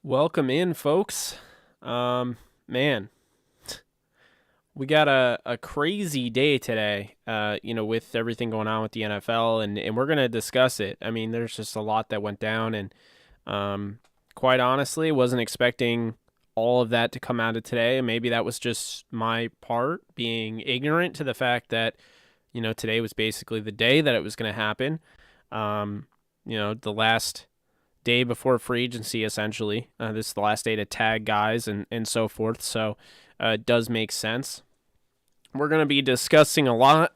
Welcome in, folks. Man, we got a crazy day today, with everything going on with the NFL, and we're going to discuss it. I mean, there's just a lot that went down, and quite honestly, wasn't expecting all of that to come out of today. And maybe that was just my part being ignorant to the fact that, today was basically the day that it was going to happen. The last day before free agency, essentially. This is the last day to tag guys and so forth. So it does make sense. We're going to be discussing a lot.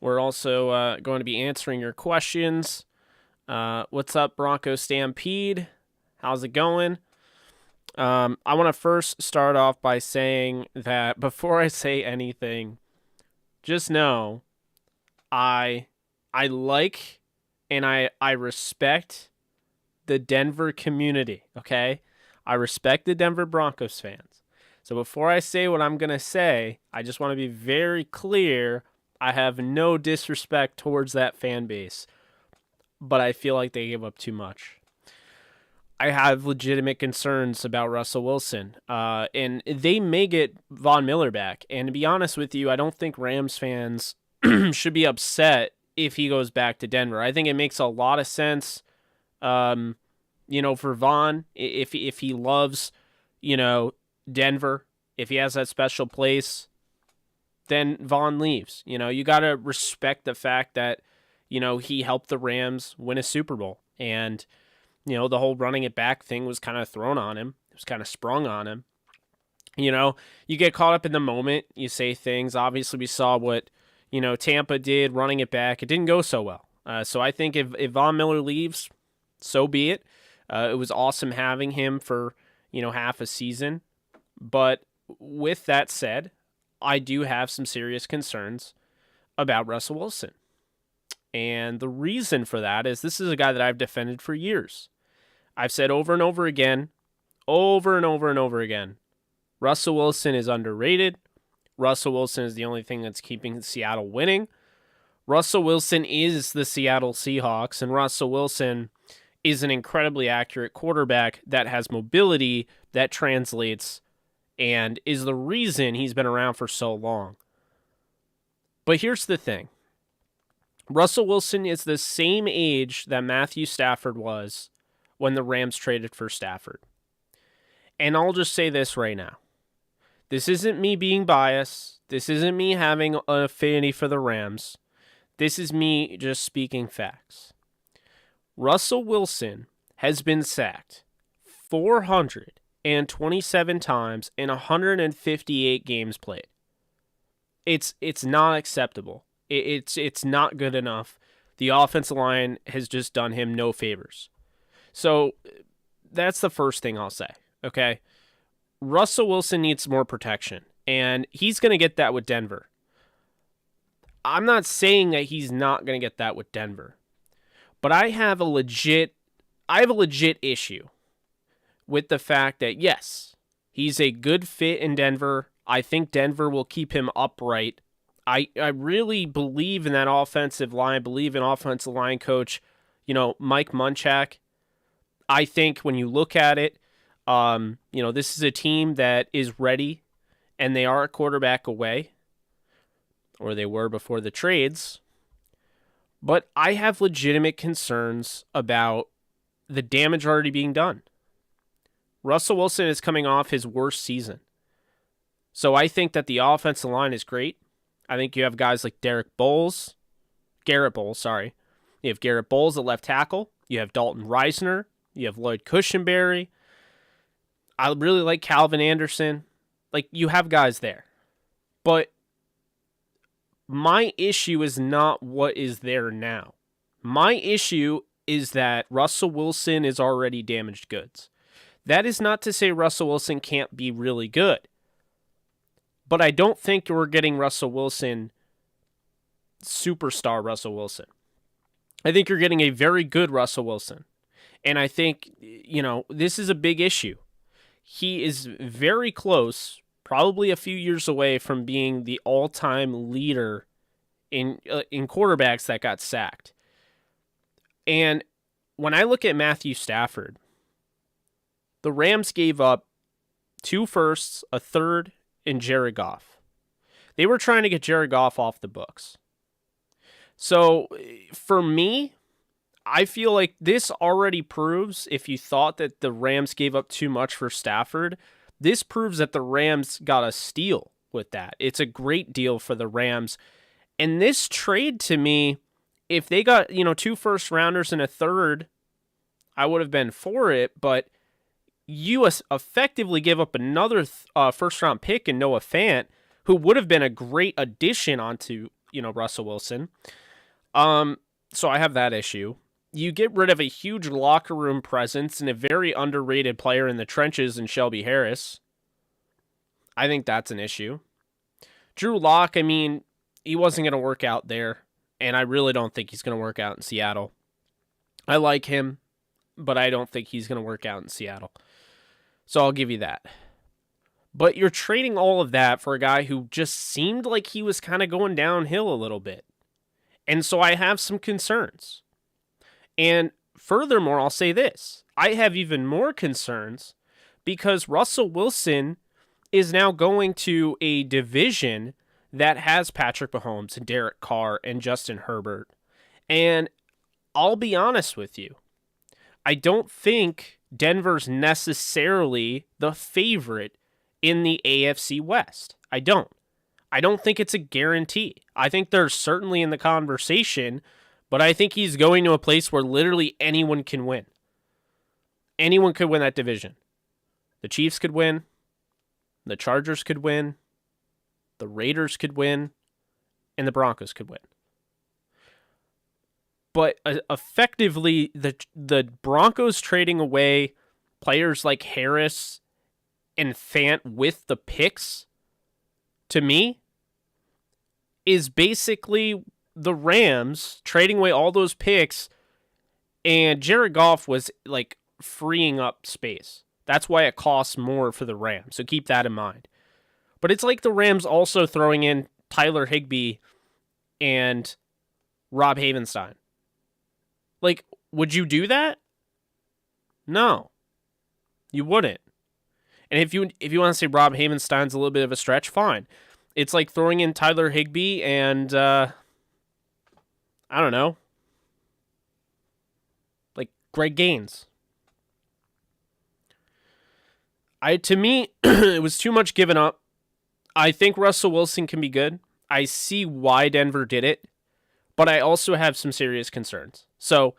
We're also going to be answering your questions. What's up, Bronco Stampede? How's it going? I want to first start off by saying that before I say anything, just know I like and I respect the Denver community, okay? I respect the Denver Broncos fans. So before I say what I'm going to say, I just want to be very clear. I have no disrespect towards that fan base, but I feel like they gave up too much. I have legitimate concerns about Russell Wilson, and they may get Von Miller back. And to be honest with you, I don't think Rams fans should be upset if he goes back to Denver. I think it makes a lot of sense. For Von, if he loves, Denver, if he has that special place, then Von leaves. You got to respect the fact that, he helped the Rams win a Super Bowl. And, the whole running it back thing was kind of thrown on him. It was kind of sprung on him. You get caught up in the moment. You say things. Obviously, we saw what, Tampa did running it back. It didn't go so well. So I think if Von Miller leaves, so be it. It was awesome having him for, half a season. But with that said, I do have some serious concerns about Russell Wilson. And the reason for that is this is a guy that I've defended for years. I've said over and over again, Russell Wilson is underrated. Russell Wilson is the only thing that's keeping Seattle winning. Russell Wilson is the Seattle Seahawks, and Russell Wilson is an incredibly accurate quarterback that has mobility that translates and is the reason he's been around for so long. But here's the thing. Russell Wilson is the same age that Matthew Stafford was when the Rams traded for Stafford. And I'll just say this right now. This isn't me being biased. This isn't me having an affinity for the Rams. This is me just speaking facts. Russell Wilson has been sacked 427 times in 158 games played. It's not acceptable. It's not good enough. The offensive line has just done him no favors. So that's the first thing I'll say, okay? Russell Wilson needs more protection, and he's going to get that with Denver. I'm not saying that he's not going to get that with Denver. But I have a legit issue with the fact that, yes, he's a good fit in Denver. I think Denver will keep him upright. I really believe in that offensive line. I believe in offensive line coach, Mike Munchak. I think when you look at it, this is a team that is ready, and they are a quarterback away, or they were before the trades. But I have legitimate concerns about the damage already being done. Russell Wilson is coming off his worst season. So I think that the offensive line is great. I think you have guys like Garrett Bowles. You have Garrett Bowles at left tackle. You have Dalton Reisner. You have Lloyd Cushenberry. I really like Calvin Anderson. You have guys there. But my issue is not what is there now. My issue is that Russell Wilson is already damaged goods. That is not to say Russell Wilson can't be really good. But I don't think we're getting Russell Wilson, superstar Russell Wilson. I think you're getting a very good Russell Wilson. And I think, this is a big issue. He is very close, probably a few years away from being the all-time leader in quarterbacks that got sacked. And when I look at Matthew Stafford, the Rams gave up 2 firsts, a third, and Jared Goff. They were trying to get Jared Goff off the books. So for me, I feel like this already proves, if you thought that the Rams gave up too much for Stafford, this proves that the Rams got a steal with that. It's a great deal for the Rams. And this trade, to me, if they got, 2 first rounders and a third, I would have been for it. But you effectively give up another first round pick in Noah Fant, who would have been a great addition onto, Russell Wilson. So I have that issue. You get rid of a huge locker room presence and a very underrated player in the trenches in Shelby Harris. I think that's an issue. Drew Lock, he wasn't going to work out there, and I really don't think he's going to work out in Seattle. I like him, but I don't think he's going to work out in Seattle. So I'll give you that. But you're trading all of that for a guy who just seemed like he was kind of going downhill a little bit. And so I have some concerns. And furthermore, I'll say this. I have even more concerns because Russell Wilson is now going to a division that has Patrick Mahomes and Derek Carr and Justin Herbert. And I'll be honest with you. I don't think Denver's necessarily the favorite in the AFC West. I don't think it's a guarantee. I think they're certainly in the conversation, but I think he's going to a place where literally anyone can win. Anyone could win that division. The Chiefs could win. The Chargers could win. The Raiders could win. And the Broncos could win. But effectively, the Broncos trading away players like Harris and Fant with the picks, to me, is basically the Rams trading away all those picks, and Jared Goff was like freeing up space. That's why it costs more for the Rams, so keep that in mind. But it's like the Rams also throwing in Tyler Higbee and Rob Havenstein. Like, would you do that? No, you wouldn't. And if you want to say Rob Havenstein's a little bit of a stretch, fine. It's like throwing in Tyler Higbee and, I don't know, like Greg Gaines. To me, it was too much given up. I think Russell Wilson can be good. I see why Denver did it, but I also have some serious concerns. So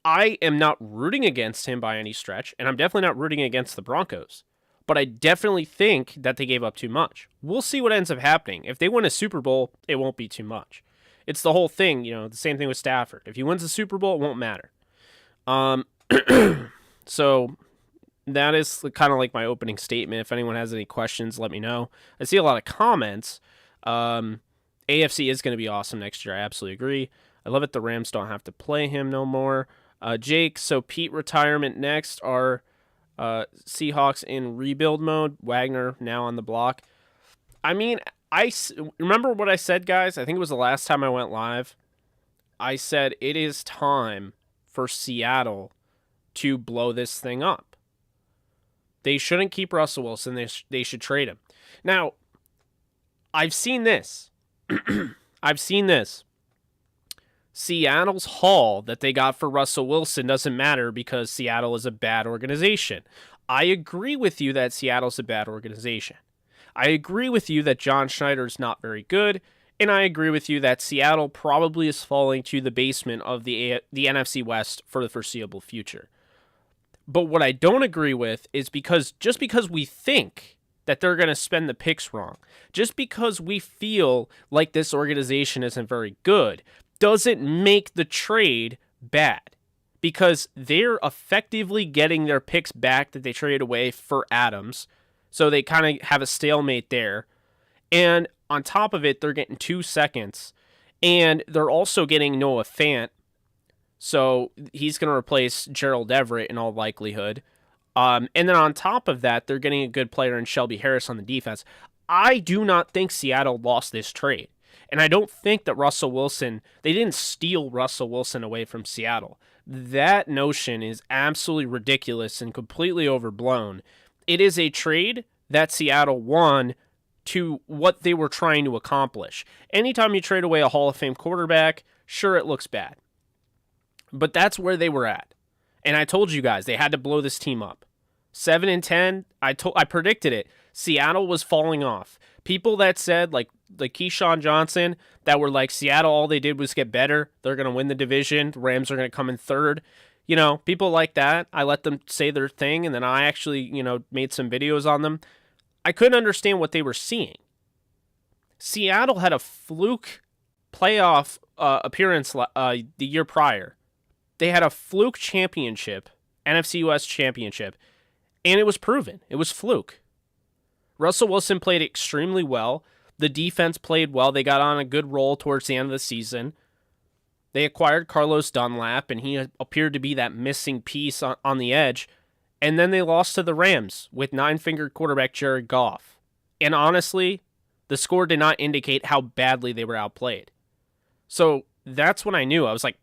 I am not rooting against him by any stretch, and I'm definitely not rooting against the Broncos. But I definitely think that they gave up too much. We'll see what ends up happening. If they win a Super Bowl, it won't be too much. It's the whole thing, the same thing with Stafford. If he wins the Super Bowl, it won't matter. So that is kind of like my opening statement. If anyone has any questions, let me know. I see a lot of comments. AFC is going to be awesome next year. I absolutely agree. I love it the Rams don't have to play him no more. Jake, so Pete retirement next. Are Seahawks in rebuild mode? Wagner now on the block. I remember what I said, guys. I think it was the last time I went live. I said it is time for Seattle to blow this thing up. They shouldn't keep Russell Wilson. They should trade him. Now, I've seen this. Seattle's haul that they got for Russell Wilson doesn't matter because Seattle is a bad organization. I agree with you that Seattle's a bad organization. I agree with you that John Schneider's not very good, and I agree with you that Seattle probably is falling to the basement of the NFC West for the foreseeable future. But what I don't agree with is just because we think that they're going to spend the picks wrong, just because we feel like this organization isn't very good, doesn't make the trade bad, because they're effectively getting their picks back that they traded away for Adams. So they kind of have a stalemate there. And on top of it, they're getting 2 seconds. And they're also getting Noah Fant. So he's going to replace Gerald Everett in all likelihood. And then on top of that, they're getting a good player in Shelby Harris on the defense. I do not think Seattle lost this trade. And I don't think that Russell Wilson, they didn't steal Russell Wilson away from Seattle. That notion is absolutely ridiculous and completely overblown. It is a trade that Seattle won to what they were trying to accomplish. Anytime you trade away a Hall of Fame quarterback, sure, it looks bad. But that's where they were at. And I told you guys, they had to blow this team up. 7-10, I predicted it. Seattle was falling off. People that said, like Keyshawn Johnson, that were like, Seattle, all they did was get better. They're going to win the division. The Rams are going to come in third. You know, people like that, I let them say their thing, and then I actually, you know, made some videos on them. I couldn't understand what they were seeing. Seattle had a fluke playoff appearance the year prior. They had a fluke championship, NFC West championship, and it was proven. It was fluke. Russell Wilson played extremely well. The defense played well. They got on a good roll towards the end of the season. They acquired Carlos Dunlap, and he appeared to be that missing piece on the edge. And then they lost to the Rams with nine-fingered quarterback Jared Goff. And honestly, the score did not indicate how badly they were outplayed. So that's when I knew. I was like,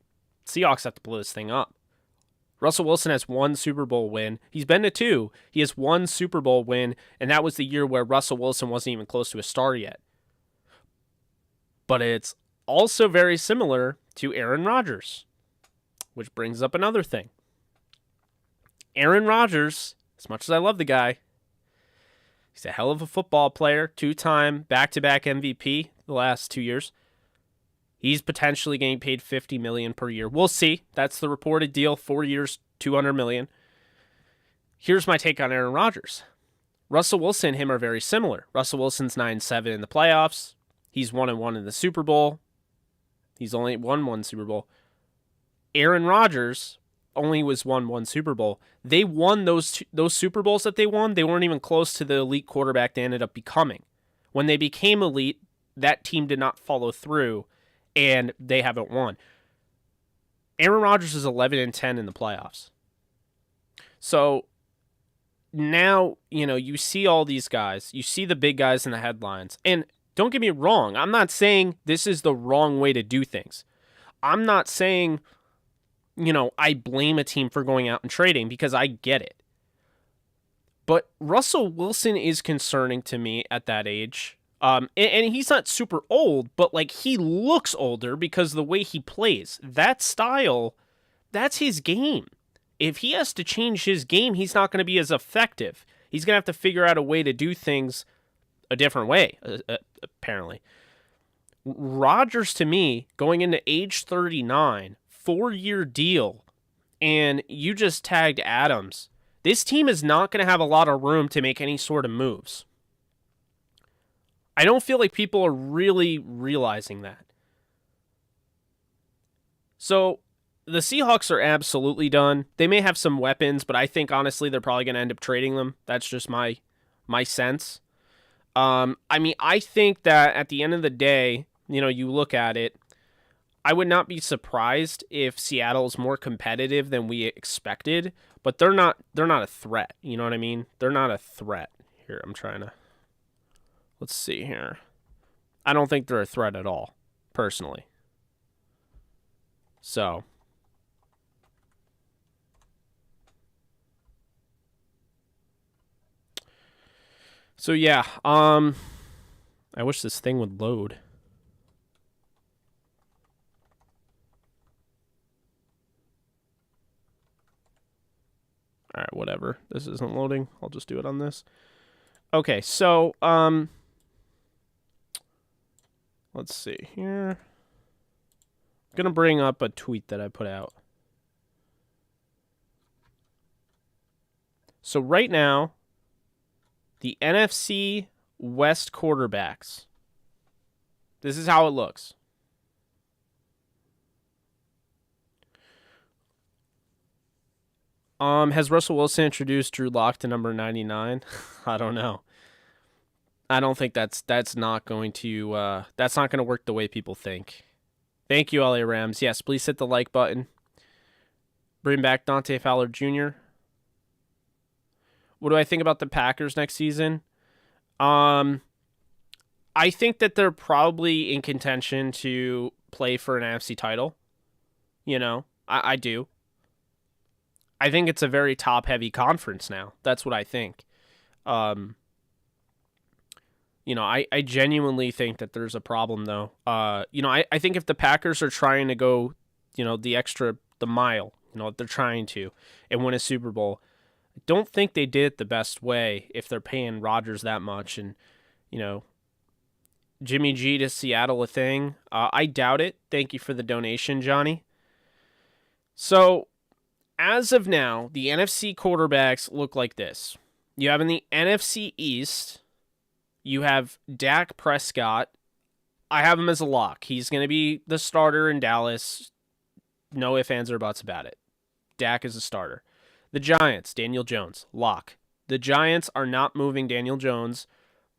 Seahawks have to blow this thing up. Russell Wilson has one Super Bowl win. He's been to two. He has one Super Bowl win, and that was the year where Russell Wilson wasn't even close to a star yet. But it's also very similar to Aaron Rodgers, which brings up another thing. Aaron Rodgers, as much as I love the guy, he's a hell of a football player, two-time back-to-back MVP the last 2 years. He's potentially getting paid $50 million per year. We'll see. That's the reported deal. 4 years, $200 million. Here's my take on Aaron Rodgers. Russell Wilson and him are very similar. Russell Wilson's 9-7 in the playoffs. He's 1-1 in the Super Bowl. He's only won one Super Bowl. Aaron Rodgers only was won one Super Bowl. They won those Super Bowls that they won. They weren't even close to the elite quarterback they ended up becoming. When they became elite, that team did not follow through, and they haven't won. Aaron Rodgers is 11-10 in the playoffs. So now, you know, you see all these guys. You see the big guys in the headlines. And don't get me wrong. I'm not saying this is the wrong way to do things. I'm not saying, you know, I blame a team for going out and trading, because I get it. But Russell Wilson is concerning to me at that age. And he's not super old, but like, he looks older because of the way he plays. That style, that's his game. If he has to change his game, he's not going to be as effective. He's going to have to figure out a way to do things a different way, apparently. Rodgers, to me, going into age 39, 4-year deal, and you just tagged Adams. This team is not going to have a lot of room to make any sort of moves. I don't feel like people are really realizing that. So the Seahawks are absolutely done. They may have some weapons, but I think honestly they're probably going to end up trading them. That's just my sense. I mean, I think that at the end of the day, you know, you look at it, I would not be surprised if Seattle's more competitive than we expected, but they're not a threat. You know what I mean? They're not a threat. Here, I'm trying to, let's see here. I don't think they're a threat at all, personally. So yeah, I wish this thing would load. All right, whatever. This isn't loading. I'll just do it on this. Okay, so let's see here. I'm going to bring up a tweet that I put out. So right now, the NFC West quarterbacks. This is how it looks. Has Russell Wilson introduced Drew Lock to number 99? I don't know. I don't think that's not going to work the way people think. Thank you, LA Rams. Yes, please hit the like button. Bring back Dante Fowler Jr. What do I think about the Packers next season? I I think that they're probably in contention to play for an NFC title. I do. I think it's a very top-heavy conference now. That's what I think. I genuinely think that there's a problem, though. I think if the Packers are trying to go, the mile, if they're trying to, and win a Super Bowl, I don't think they did it the best way if they're paying Rodgers that much. And, Jimmy G to Seattle a thing. I doubt it. Thank you for the donation, Johnny. So, as of now, the NFC quarterbacks look like this. You have in the NFC East, you have Dak Prescott. I have him as a lock. He's going to be the starter in Dallas. No ifs, ands, or buts about it. Dak is a starter. The Giants, Daniel Jones, lock. The Giants are not moving Daniel Jones.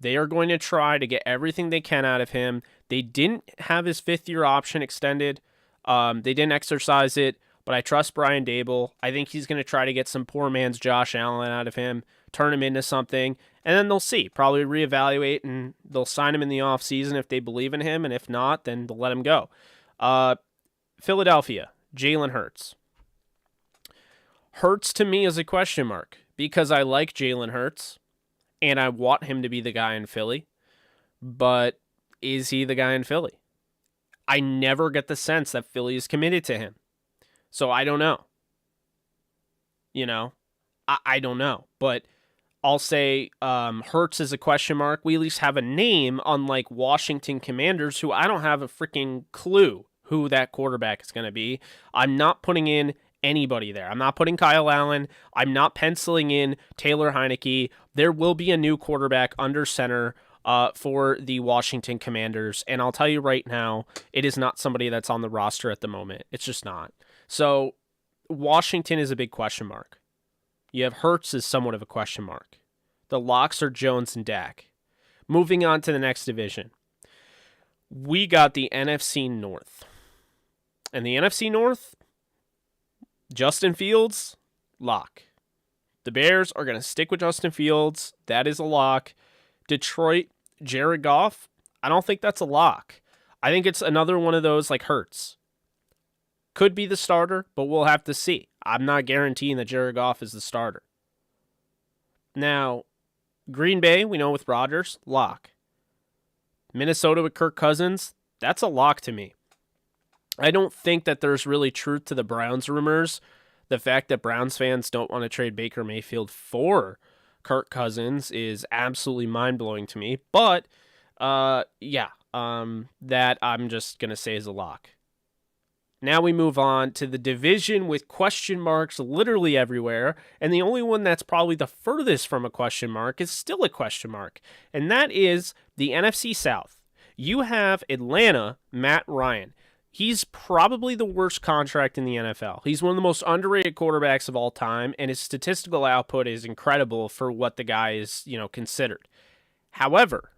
They are going to try to get everything they can out of him. They didn't have his fifth-year option extended. They didn't exercise it, but I trust Brian Dable. I think he's going to try to get some poor man's Josh Allen out of him, turn him into something, and then they'll see. Probably reevaluate, and they'll sign him in the offseason if they believe in him, and if not, then they'll let him go. Philadelphia, Jalen Hurts. Hurts to me is a question mark because I like Jalen Hurts, and I want him to be the guy in Philly, but is he the guy in Philly? I never get the sense that Philly is committed to him. So I don't know. I don't know. But I'll say Hurts is a question mark. We at least have a name, unlike Washington Commanders, who I don't have a freaking clue who that quarterback is going to be. I'm not putting in anybody there. I'm not putting Kyle Allen. I'm not penciling in Taylor Heineke. There will be a new quarterback under center for the Washington Commanders. And I'll tell you right now, it is not somebody that's on the roster at the moment. It's just not. So Washington is a big question mark. You have Hurts as somewhat of a question mark. The locks are Jones and Dak. Moving on to the next division. We got the NFC North. And the NFC North, Justin Fields, lock. The Bears are going to stick with Justin Fields. That is a lock. Detroit, Jared Goff, I don't think that's a lock. I think it's another one of those like Hurts. Could be the starter, but we'll have to see. I'm not guaranteeing that Jared Goff is the starter. Now, Green Bay, we know with Rodgers, lock. Minnesota with Kirk Cousins, that's a lock to me. I don't think that there's really truth to the Browns rumors. The fact that Browns fans don't want to trade Baker Mayfield for Kirk Cousins is absolutely mind-blowing to me. But, that I'm just going to say is a lock. Now we move on to the division with question marks literally everywhere, and the only one that's probably the furthest from a question mark is still a question mark, and that is the NFC South. You have Atlanta, Matt Ryan. He's probably the worst contract in the NFL. He's one of the most underrated quarterbacks of all time, and his statistical output is incredible for what the guy is, considered. However,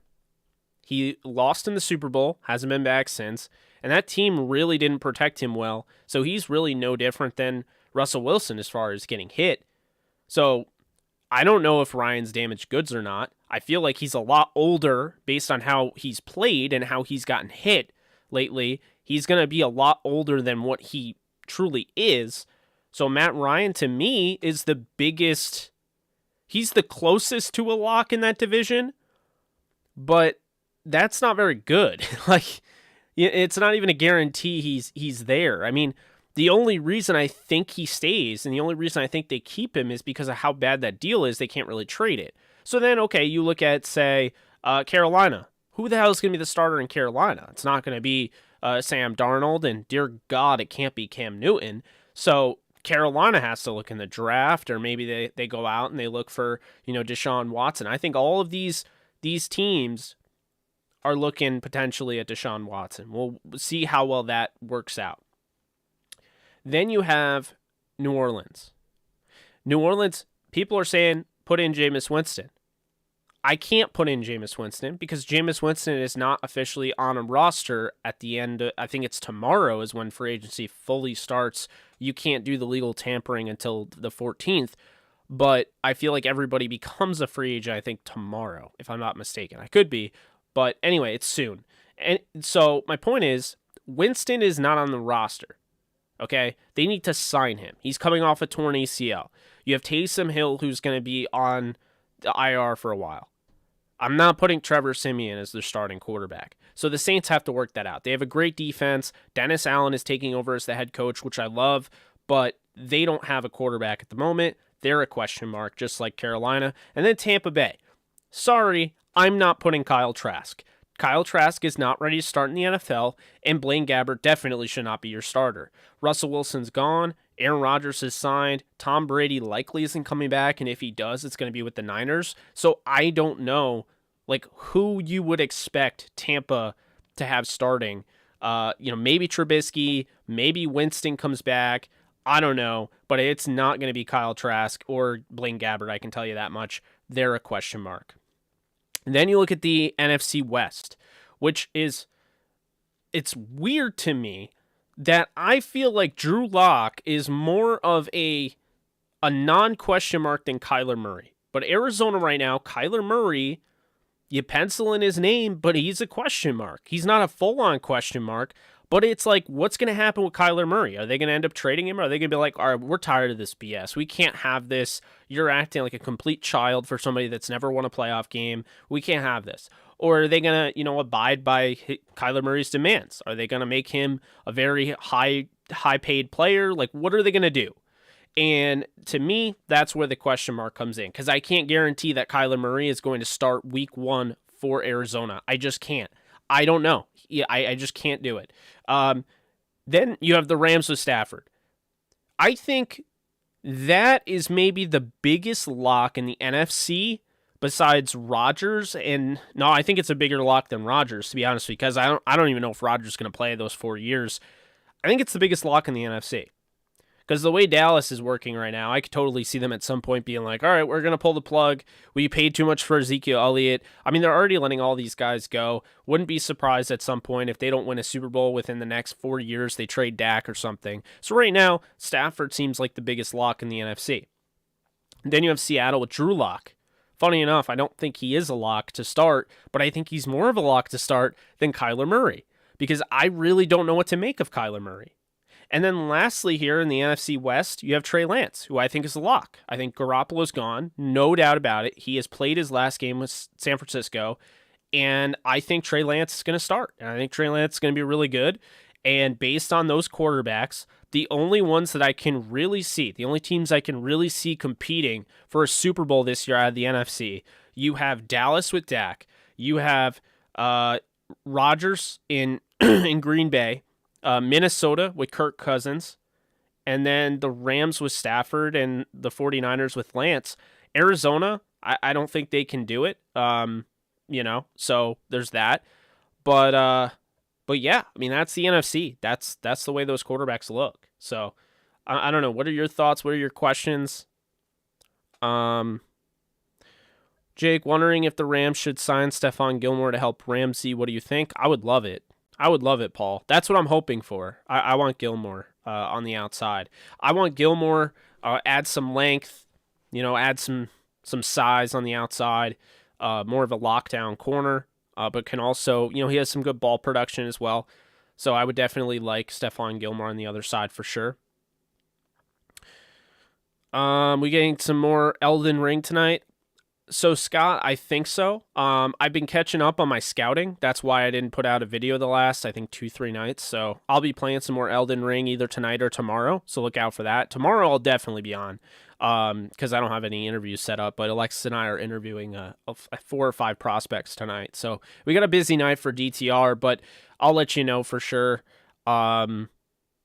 he lost in the Super Bowl, hasn't been back since, and that team really didn't protect him well, so he's really no different than Russell Wilson as far as getting hit. So I don't know if Ryan's damaged goods or not. I feel like he's a lot older based on how he's played and how he's gotten hit lately. He's going to be a lot older than what he truly is. So Matt Ryan, to me, is the biggest. He's the closest to a lock in that division, but that's not very good. It's not even a guarantee he's there. I mean, the only reason I think he stays and the only reason I think they keep him is because of how bad that deal is. They can't really trade it. So then, okay, you look at, say, Carolina. Who the hell is going to be the starter in Carolina? It's not going to be Sam Darnold, and dear God, it can't be Cam Newton. So Carolina has to look in the draft, or maybe they go out and they look for, Deshaun Watson. I think all of these teams are looking potentially at Deshaun Watson. We'll see how well that works out. Then you have New Orleans. New Orleans, people are saying, put in Jameis Winston. I can't put in Jameis Winston because Jameis Winston is not officially on a roster at the end. I think it's tomorrow is when free agency fully starts. You can't do the legal tampering until the 14th. But I feel like everybody becomes a free agent, I think, tomorrow, if I'm not mistaken. I could be. But anyway, it's soon. And so my point is, Winston is not on the roster. Okay? They need to sign him. He's coming off a torn ACL. You have Taysom Hill, who's going to be on the IR for a while. I'm not putting Trevor Siemian as their starting quarterback. So the Saints have to work that out. They have a great defense. Dennis Allen is taking over as the head coach, which I love, but they don't have a quarterback at the moment. They're a question mark, just like Carolina. And then Tampa Bay. Sorry, I'm not putting Kyle Trask. Kyle Trask is not ready to start in the NFL, and Blaine Gabbert definitely should not be your starter. Russell Wilson's gone. Aaron Rodgers is signed. Tom Brady likely isn't coming back, and if he does, it's going to be with the Niners. So I don't know, like, who you would expect Tampa to have starting. Maybe Trubisky, maybe Winston comes back. I don't know, but it's not going to be Kyle Trask or Blaine Gabbert, I can tell you that much. They're a question mark. And then you look at the NFC West, which is, it's weird to me that I feel like Drew Lock is more of a non-question mark than Kyler Murray. But Arizona right now, Kyler Murray, you pencil in his name, but he's a question mark. He's not a full-on question mark, but it's like, what's going to happen with Kyler Murray? Are they going to end up trading him? Or are they going to be like, all right, we're tired of this BS. We can't have this. You're acting like a complete child for somebody that's never won a playoff game. We can't have this. Or are they going to, abide by Kyler Murray's demands? Are they going to make him a very high-paid player? Like, what are they going to do? And to me, that's where the question mark comes in, because I can't guarantee that Kyler Murray is going to start week 1 for Arizona. I just can't. I don't know. I just can't do it. Then you have the Rams with Stafford. I think that is maybe the biggest lock in the NFC besides Rodgers. And no, I think it's a bigger lock than Rodgers, to be honest, because I don't even know if Rodgers is going to play those 4 years. I think it's the biggest lock in the NFC. Because the way Dallas is working right now, I could totally see them at some point being like, all right, we're going to pull the plug. We paid too much for Ezekiel Elliott. I mean, they're already letting all these guys go. Wouldn't be surprised at some point if they don't win a Super Bowl within the next 4 years, they trade Dak or something. So right now, Stafford seems like the biggest lock in the NFC. And then you have Seattle with Drew Lock. Funny enough, I don't think he is a lock to start, but I think he's more of a lock to start than Kyler Murray, because I really don't know what to make of Kyler Murray. And then lastly here in the NFC West, you have Trey Lance, who I think is a lock. I think Garoppolo's gone, no doubt about it. He has played his last game with San Francisco, and I think Trey Lance is going to start. And I think Trey Lance is going to be really good. And based on those quarterbacks, the only ones that I can really see, the only teams I can really see competing for a Super Bowl this year out of the NFC, you have Dallas with Dak. You have Rodgers in in Green Bay. Minnesota with Kirk Cousins, and then the Rams with Stafford and the 49ers with Lance. Arizona, I don't think they can do it, so there's that. But yeah, I mean, that's the NFC. That's the way those quarterbacks look. So I don't know. What are your thoughts? What are your questions? Jake, wondering if the Rams should sign Stephon Gilmore to help Ramsey. What do you think? I would love it. Paul. That's what I'm hoping for. I want Gilmore on the outside. I want Gilmore add some length, add some size on the outside, more of a lockdown corner, but can also, he has some good ball production as well. So I would definitely like Stephon Gilmore on the other side for sure. We getting some more Elden Ring tonight. So, Scott, I think so. I've been catching up on my scouting. That's why I didn't put out a video the last, 2-3 nights. So I'll be playing some more Elden Ring either tonight or tomorrow. So look out for that. Tomorrow I'll definitely be on because I don't have any interviews set up. But Alexis and I are interviewing 4 or 5 prospects tonight. So we got a busy night for DTR, but I'll let you know for sure. And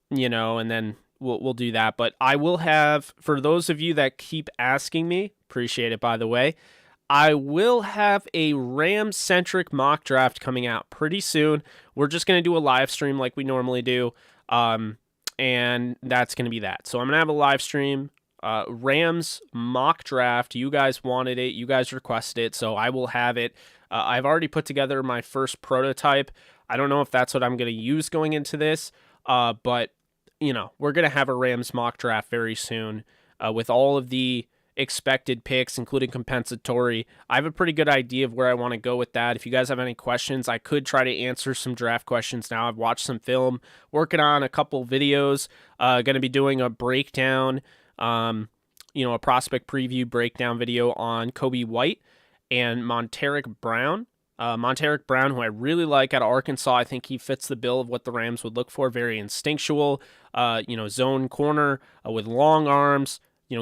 then we'll do that. But I will have, for those of you that keep asking me, appreciate it, by the way, I will have a Ram-centric mock draft coming out pretty soon. We're just going to do a live stream like we normally do, and that's going to be that. So I'm going to have a live stream, Rams mock draft. You guys wanted it. You guys requested it, so I will have it. I've already put together my first prototype. I don't know if that's what I'm going to use going into this, but we're going to have a Rams mock draft very soon with all of the expected picks, including compensatory. I have a pretty good idea of where I want to go with that. If you guys have any questions, I could try to answer some draft questions now. I've watched some film, working on a couple videos, going to be doing a breakdown, a prospect preview breakdown video on Kobe White and Monteric Brown. Monteric Brown, who I really like out of Arkansas. I think he fits the bill of what the Rams would look for. Very instinctual, zone corner with long arms,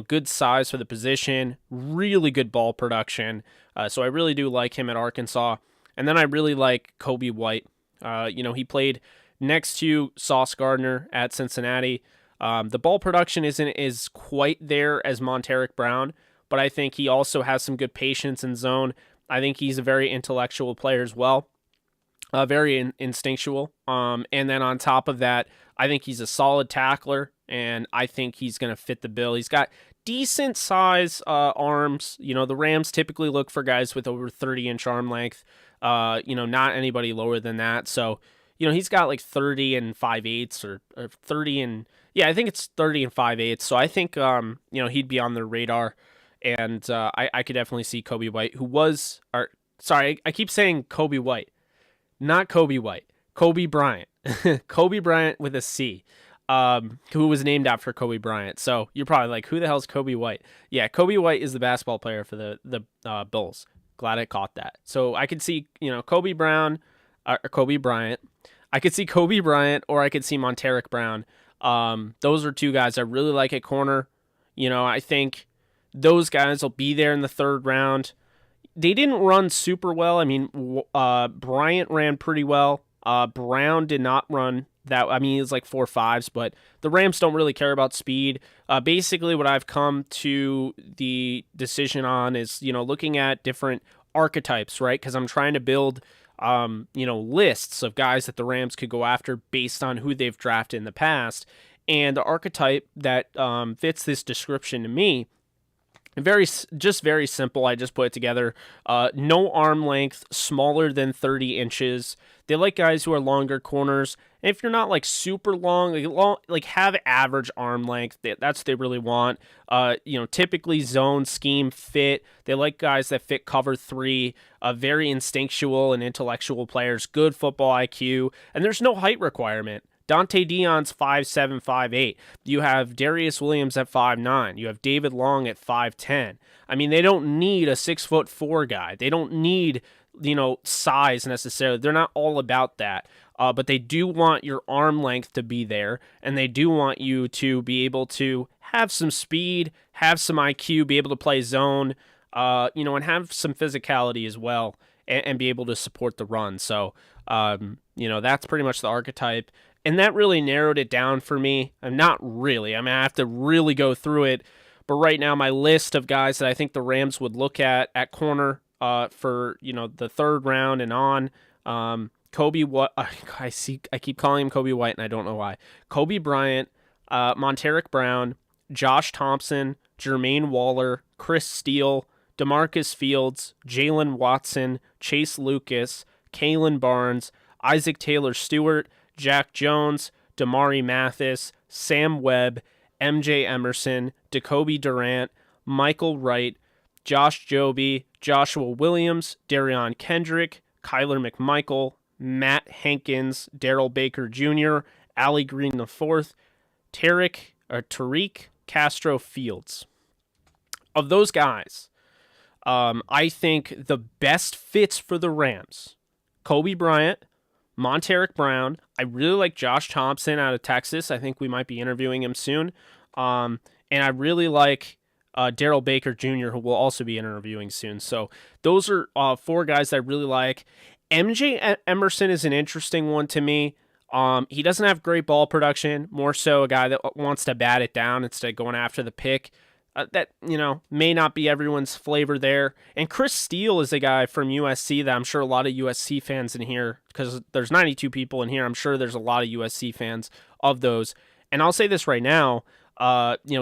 good size for the position, really good ball production. So I really do like him at Arkansas. And then I really like Kobe White. He played next to Sauce Gardner at Cincinnati. The ball production isn't as quite there as Monteric Brown, but I think he also has some good patience in zone. I think he's a very intellectual player as well, very instinctual. And then on top of that, I think he's a solid tackler, and I think he's going to fit the bill. He's got decent size arms. The Rams typically look for guys with over 30-inch arm length, not anybody lower than that. So, he's got like 30 and 5/8 or 30 and, I think it's 30 and 5/8. So I think, he'd be on their radar. And I could definitely see Kobe White, I keep saying Kobe White, not Kobe White, Kobe Bryant, Kobe Bryant with a C, who was named after Kobe Bryant. So you're probably like, who the hell's Kobe White? Yeah, Kobe White is the basketball player for the Bulls. Glad I caught that. So I could see, Kobe Bryant. I could see Kobe Bryant, or I could see Monteric Brown. Those are two guys I really like at corner. I think those guys will be there in the third round. They didn't run super well. I mean, Bryant ran pretty well. Brown did not run that. I mean, he was like 4.5s, but the Rams don't really care about speed. Basically, what I've come to the decision on is, looking at different archetypes, right? Because I'm trying to build, lists of guys that the Rams could go after based on who they've drafted in the past. And the archetype that fits this description to me, very simple. I just put it together. No arm length, smaller than 30 inches. They like guys who are longer corners. And if you're not like super long, like have average arm length, that's what they really want. Typically zone scheme fit. They like guys that fit cover 3, very instinctual and intellectual players, good football IQ, and there's no height requirement. Dante Dion's 5'7", 5'8". You have Darius Williams at 5'9". You have David Long at 5'10". I mean, they don't need a 6'4" guy. They don't need, size necessarily. They're not all about that. But they do want your arm length to be there, and they do want you to be able to have some speed, have some IQ, be able to play zone, and have some physicality as well, and be able to support the run. So, that's pretty much the archetype. And that really narrowed it down for me. Not really. I mean, I have to really go through it. But right now, my list of guys that I think the Rams would look at corner for, the third round and on. Kobe White. I keep calling him Kobe White, and I don't know why. Kobe Bryant, Monteric Brown, Josh Thompson, Jermaine Waller, Chris Steele, DeMarcus Fields, Jalen Watson, Chase Lucas, Kalen Barnes, Isaac Taylor Stewart, Jack Jones, Damari Mathis, Sam Webb, MJ Emerson, Jacoby Durant, Michael Wright, Josh Joby, Joshua Williams, Darion Kendrick, Kyler McMichael, Matt Hankins, Darrell Baker Jr., Ali Green IV, Tariq Castro Fields. Of those guys, I think the best fits for the Rams, Kobe Bryant, Monteric Brown. I really like Josh Thompson out of Texas. I think we might be interviewing him soon. And I really like Darrell Baker Jr., who we'll also be interviewing soon. So those are 4 guys that I really like. MJ Emerson is an interesting one to me. He doesn't have great ball production, more so a guy that wants to bat it down instead of going after the pick. That, may not be everyone's flavor there. And Chris Steele is a guy from USC that I'm sure a lot of USC fans in here, because there's 92 people in here, I'm sure there's a lot of USC fans of those. And I'll say this right now,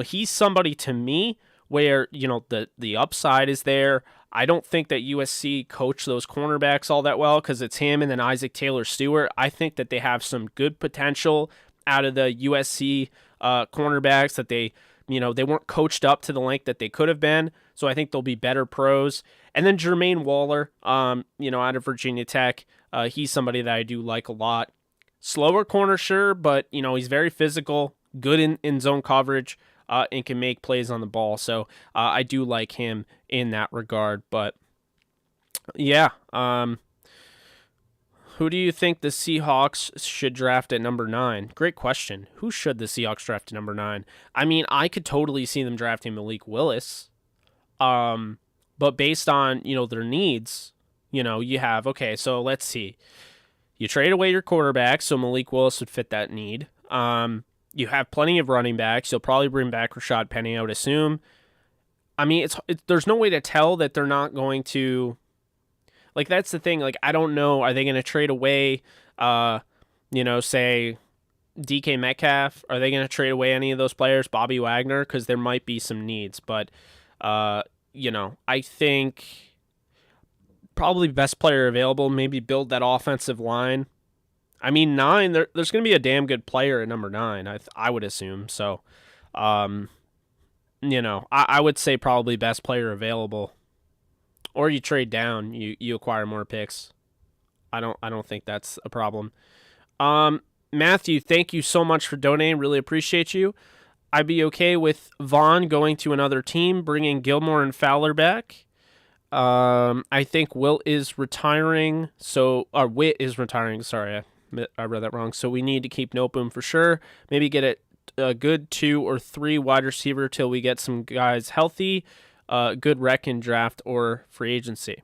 he's somebody to me where, the upside is there. I don't think that USC coached those cornerbacks all that well, because it's him and then Isaac Taylor Stewart. I think that they have some good potential out of the USC cornerbacks, that they they weren't coached up to the length that they could have been. So I think they'll be better pros. And then Jermaine Waller, out of Virginia Tech, he's somebody that I do like a lot. Slower corner, sure, but he's very physical, good in zone coverage, and can make plays on the ball. So I do like him in that regard. But yeah, who do you think the Seahawks should draft at number 9? Great question. Who should the Seahawks draft at number 9? I mean, I could totally see them drafting Malik Willis. But based on, their needs, you have, okay, so let's see. You trade away your quarterback, so Malik Willis would fit that need. You have plenty of running backs. You'll probably bring back Rashad Penny, I would assume. I mean, there's no way to tell that they're not going to... Like, that's the thing. Like, I don't know. Are they going to trade away, say, DK Metcalf? Are they going to trade away any of those players? Bobby Wagner? Because there might be some needs. But, I think probably best player available, maybe build that offensive line. I mean, 9, there's going to be a damn good player at number 9, I would assume. So, I would say probably best player available. Or you trade down, you acquire more picks. I don't think that's a problem. Matthew, thank you so much for donating. Really appreciate you. I'd be okay with Vaughn going to another team, bringing Gilmore and Fowler back. I think Witt is retiring. Sorry, I read that wrong. So we need to keep Noteboom for sure. Maybe get a good 2 or 3 wide receiver till we get some guys healthy. Good rec in draft or free agency.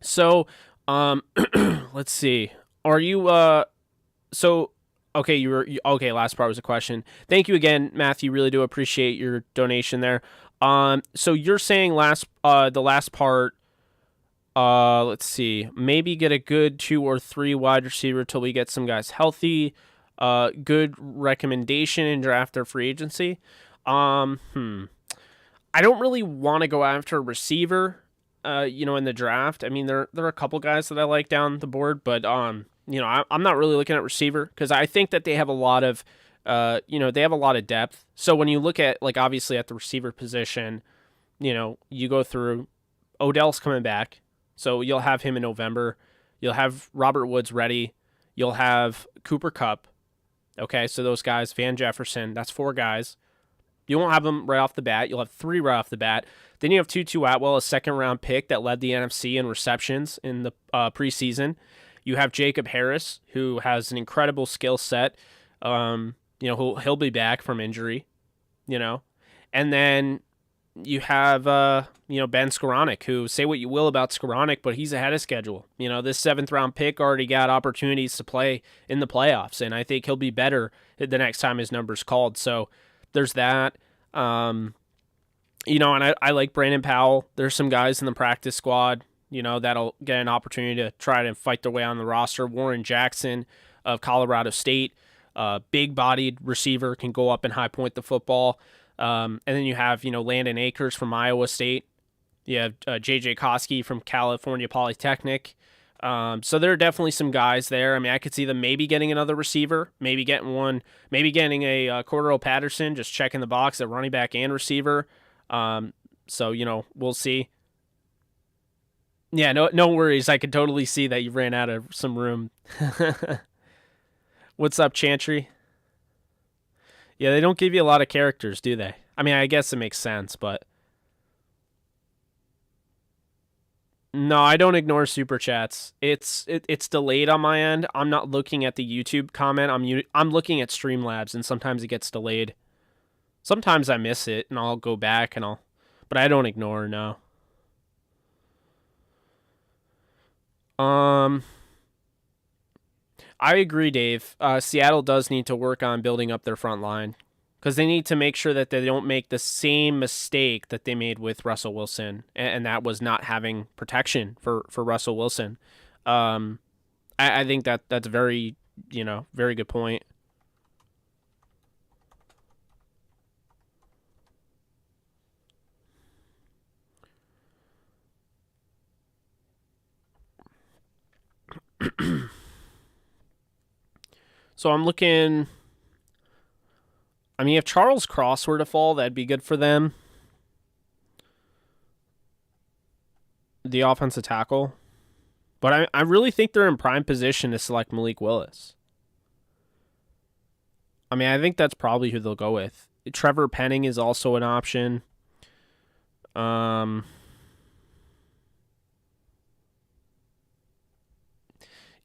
So, let's see. Are you, okay, okay, last part was a question. Thank you again, Matthew. Really do appreciate your donation there. So you're saying the last part, let's see, maybe get a good 2 or 3 wide receiver till we get some guys healthy. Good recommendation in draft or free agency. I don't really want to go after a receiver, in the draft. I mean, there are a couple guys that I like down the board, but I'm not really looking at receiver because I think that they have a lot of, depth. So when you look at, like, obviously at the receiver position, you go through, Odell's coming back, so you'll have him in November. You'll have Robert Woods ready. You'll have Cooper Kupp. Okay, so those guys, Van Jefferson, that's 4 guys. You won't have them right off the bat. You'll have 3 right off the bat. Then you have Tutu Atwell, a second-round pick that led the NFC in receptions in the preseason. You have Jacob Harris, who has an incredible skill set. He'll be back from injury, And then you have, Ben Skoranek, who, say what you will about Skoranek, but he's ahead of schedule. This 7th-round pick already got opportunities to play in the playoffs, and I think he'll be better the next time his number's called. So there's that. And I like Brandon Powell. There's some guys in the practice squad, that'll get an opportunity to try to fight their way on the roster. Warren Jackson of Colorado State, big-bodied receiver, can go up and high point the football. And then you have, Landon Akers from Iowa State. You have J.J. Koski from California Polytechnic. So there are definitely some guys there. I mean, I could see them maybe getting another receiver, maybe getting a Cordero Patterson, just checking the box at running back and receiver. So, we'll see. Yeah, no worries. I could totally see that you ran out of some room. What's up, Chantry? Yeah, they don't give you a lot of characters, do they? I mean, I guess it makes sense, but... No, I don't ignore super chats. It's delayed on my end. I'm not looking at the YouTube comment. I'm looking at Streamlabs, and sometimes it gets delayed. Sometimes I miss it, and I'll go back but I don't ignore. No. I agree, Dave. Seattle does need to work on building up their front line because they need to make sure that they don't make the same mistake that they made with Russell Wilson, and that was not having protection for Russell Wilson. I think that's very, very good point. So I'm looking. I mean, if Charles Cross were to fall, that'd be good for them. The offensive tackle. But I really think they're in prime position to select Malik Willis. I mean, I think that's probably who they'll go with. Trevor Penning is also an option.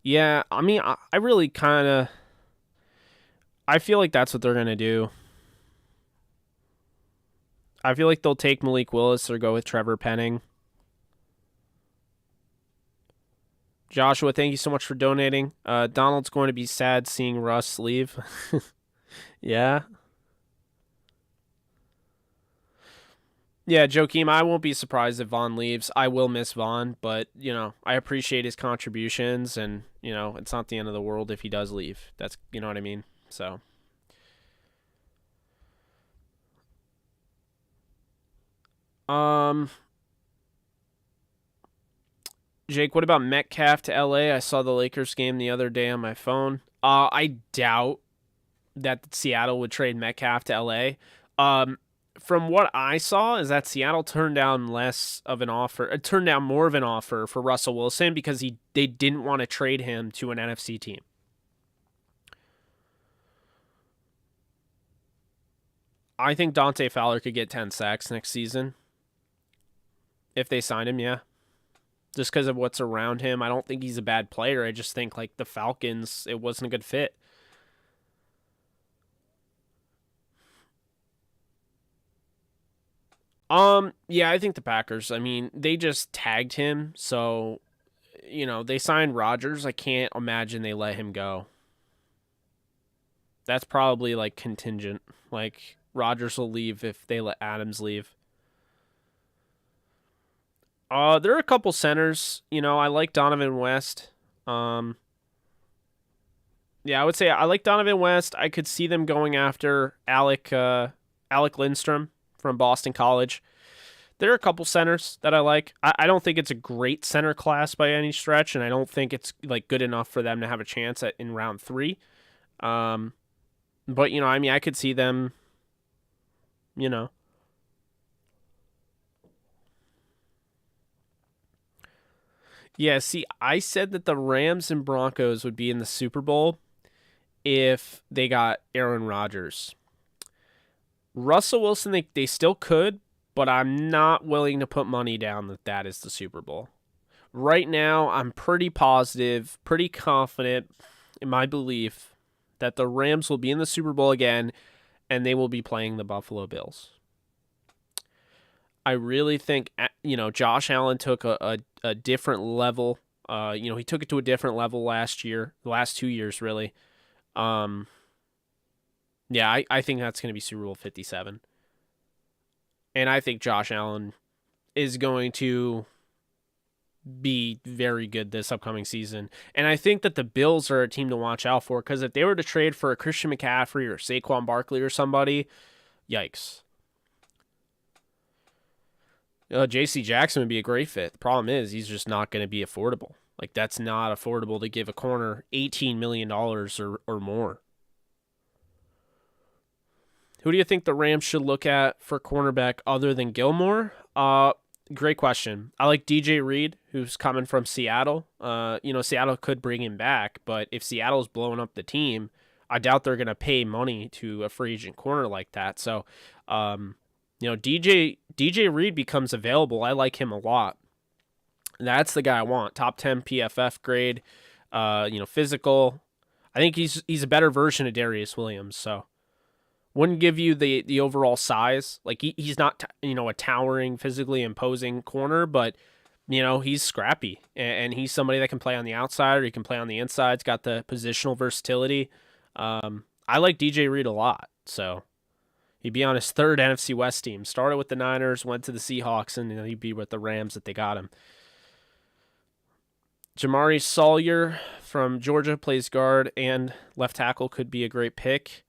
Yeah, I mean, I really kind of... I feel like that's what they're going to do. I feel like they'll take Malik Willis or go with Trevor Penning. Joshua, thank you so much for donating. Donald's going to be sad seeing Russ leave. Yeah. Yeah, Joakim, I won't be surprised if Vaughn leaves. I will miss Vaughn, but, I appreciate his contributions, and, it's not the end of the world if he does leave. That's, you know what I mean? So. Jake, what about Metcalf to LA? I saw the Lakers game the other day on my phone. I doubt that Seattle would trade Metcalf to LA. From what I saw is that Seattle turned down turned down more of an offer for Russell Wilson because they didn't want to trade him to an NFC team. I think Dante Fowler could get 10 sacks next season if they sign him, yeah. Just because of what's around him. I don't think he's a bad player. I just think, like, the Falcons, it wasn't a good fit. Yeah, I think the Packers. I mean, they just tagged him, so, they signed Rodgers. I can't imagine they let him go. That's probably, like, contingent. Like, Rodgers will leave if they let Adams leave. There are a couple centers. I like Donovan West. Yeah, I would say I like Donovan West. I could see them going after Alec Lindstrom from Boston College. There are a couple centers that I like. I don't think it's a great center class by any stretch, and I don't think it's like good enough for them to have a chance in round 3. But I mean, I could see them. Yeah, see, I said that the Rams and Broncos would be in the Super Bowl if they got Aaron Rodgers. Russell Wilson, they still could, but I'm not willing to put money down that is the Super Bowl. Right now, I'm pretty positive, pretty confident in my belief that the Rams will be in the Super Bowl again, and they will be playing the Buffalo Bills. I really think, Josh Allen took a different level. He took it to a different level last year, the last 2 years, really. Yeah, I think that's going to be Super Bowl 57. And I think Josh Allen is going to be very good this upcoming season. And I think that the Bills are a team to watch out for, because if they were to trade for a Christian McCaffrey or Saquon Barkley or somebody, yikes. J.C. Jackson would be a great fit. The problem is he's just not going to be affordable. Like, that's not affordable to give a corner $18 million or more. Who do you think the Rams should look at for cornerback other than Gilmore? Great question. I like DJ Reed, who's coming from Seattle. Seattle could bring him back, but if Seattle's blowing up the team, I doubt they're going to pay money to a free agent corner like that. So, DJ Reed becomes available. I like him a lot. That's the guy I want. Top 10 PFF grade, physical. I think he's a better version of Darius Williams, so wouldn't give you the overall size. Like, he's not, a towering, physically imposing corner, but, he's scrappy, and he's somebody that can play on the outside or he can play on the inside. He's got the positional versatility. I like DJ Reed a lot, so he'd be on his third NFC West team. Started with the Niners, went to the Seahawks, and he'd be with the Rams that they got him. Jamari Sawyer from Georgia plays guard and left tackle, could be a great pick.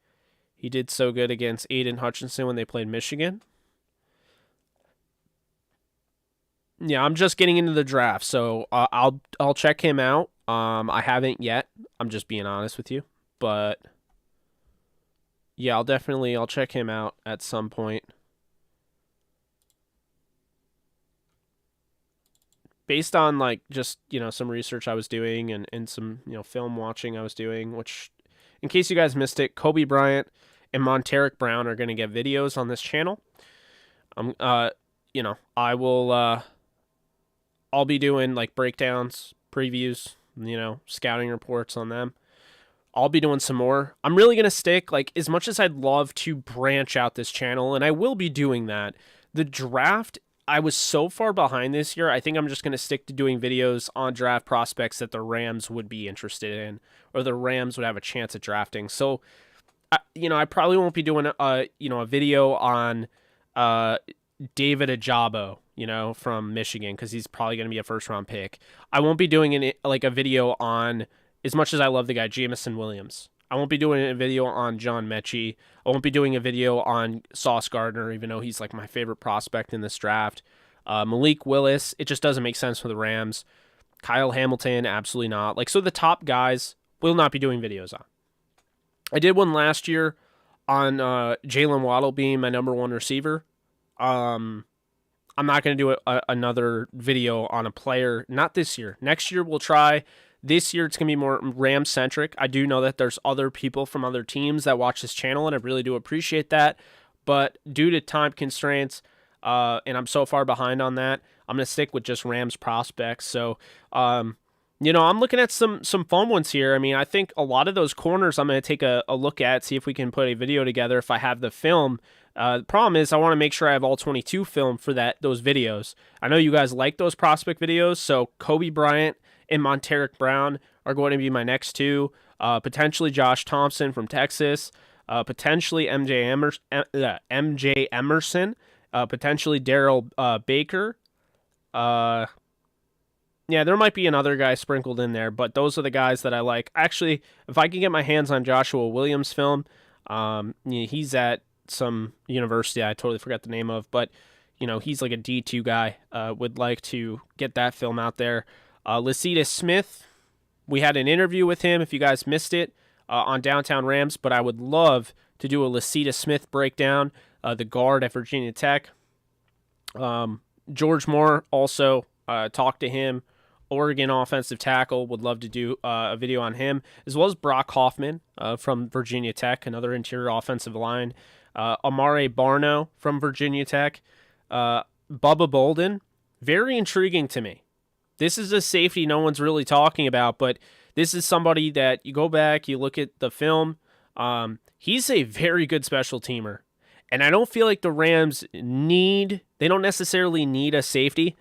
He did so good against Aiden Hutchinson when they played Michigan. Yeah, I'm just getting into the draft, so I'll check him out. I haven't yet. I'm just being honest with you, but Yeah, I'll check him out at some point. Based on like just, some research I was doing and some, film watching I was doing, which in case you guys missed it, Kobe Bryant and Monteric Brown are going to get videos on this channel. I will I'll be doing like breakdowns, previews, scouting reports on them. I'll be doing some more. I'm really going to stick, like, as much as I'd love to branch out this channel, and I will be doing that, the draft, I was so far behind this year, I think I'm just going to stick to doing videos on draft prospects that the Rams would be interested in, or the Rams would have a chance at drafting. So, I probably won't be doing a video on David Ajabo, from Michigan, because he's probably going to be a first-round pick. I won't be doing a video on, as much as I love the guy, Jamison Williams. I won't be doing a video on John Mechie. I won't be doing a video on Sauce Gardner, even though he's like my favorite prospect in this draft. Malik Willis, it just doesn't make sense for the Rams. Kyle Hamilton, absolutely not. So the top guys will not be doing videos on. I did one last year on Jalen Waddle being my number one receiver. I'm not going to do another video on a player, not this year. Next year we'll try. This year it's going to be more Ram-centric. I do know that there's other people from other teams that watch this channel, and I really do appreciate that. But due to time constraints, and I'm so far behind on that, I'm going to stick with just Rams prospects. So, I'm looking at some fun ones here. I mean, I think a lot of those corners I'm going to take a look at, see if we can put a video together if I have the film. The problem is I want to make sure I have all 22 film for those videos. I know you guys like those prospect videos, so Kobe Bryant and Monteric Brown are going to be my next two. Potentially Josh Thompson from Texas. Potentially MJ Emerson. Potentially Daryl Baker. Yeah, there might be another guy sprinkled in there, but those are the guys that I like. Actually, if I can get my hands on Joshua Williams film, he's at some university I totally forgot the name of, but he's like a D2 guy. Would like to get that film out there. Lacita Smith, we had an interview with him, if you guys missed it, on Downtown Rams, but I would love to do a Lacita Smith breakdown, the guard at Virginia Tech. George Moore, also talked to him. Oregon offensive tackle, would love to do a video on him, as well as Brock Hoffman from Virginia Tech, another interior offensive line. Amare Barno from Virginia Tech. Bubba Bolden, very intriguing to me. This is a safety no one's really talking about, but this is somebody that you go back, you look at the film, he's a very good special teamer. And I don't feel like the Rams they don't necessarily need a safety,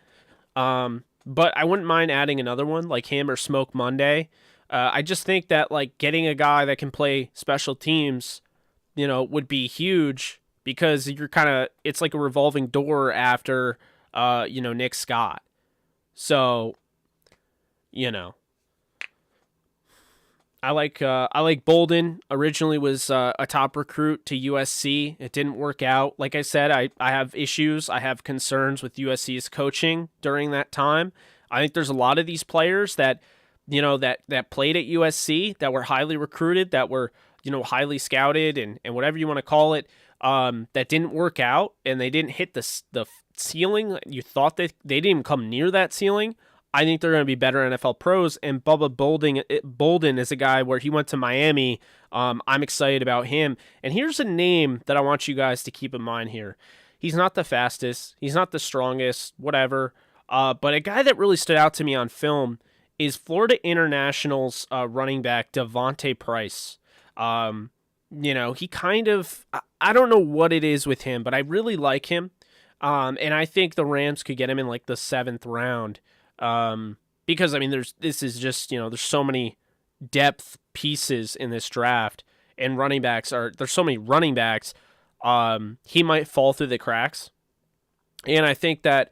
but I wouldn't mind adding another one like him or Smoke Monday. I just think that like getting a guy that can play special teams, would be huge, because it's like a revolving door after, Nick Scott. So, I like Bolden. Originally was a top recruit to USC. It didn't work out. Like I said, I have issues. I have concerns with USC's coaching during that time. I think there's a lot of these players that that played at USC, that were highly recruited, that were highly scouted, and whatever you want to call it, that didn't work out, and they didn't hit the ceiling. You thought that they didn't even come near that ceiling. I think they're going to be better NFL pros, and Bubba Bolden is a guy where he went to Miami. I'm excited about him. And here's a name that I want you guys to keep in mind here. He's not the fastest. He's not the strongest, whatever. But a guy that really stood out to me on film is Florida International's running back Devontae Price. He kind of, I don't know what it is with him, but I really like him. And I think the Rams could get him in like the 7th round. Because this is just, there's so many depth pieces in this draft, and there's so many running backs. He might fall through the cracks. And I think that,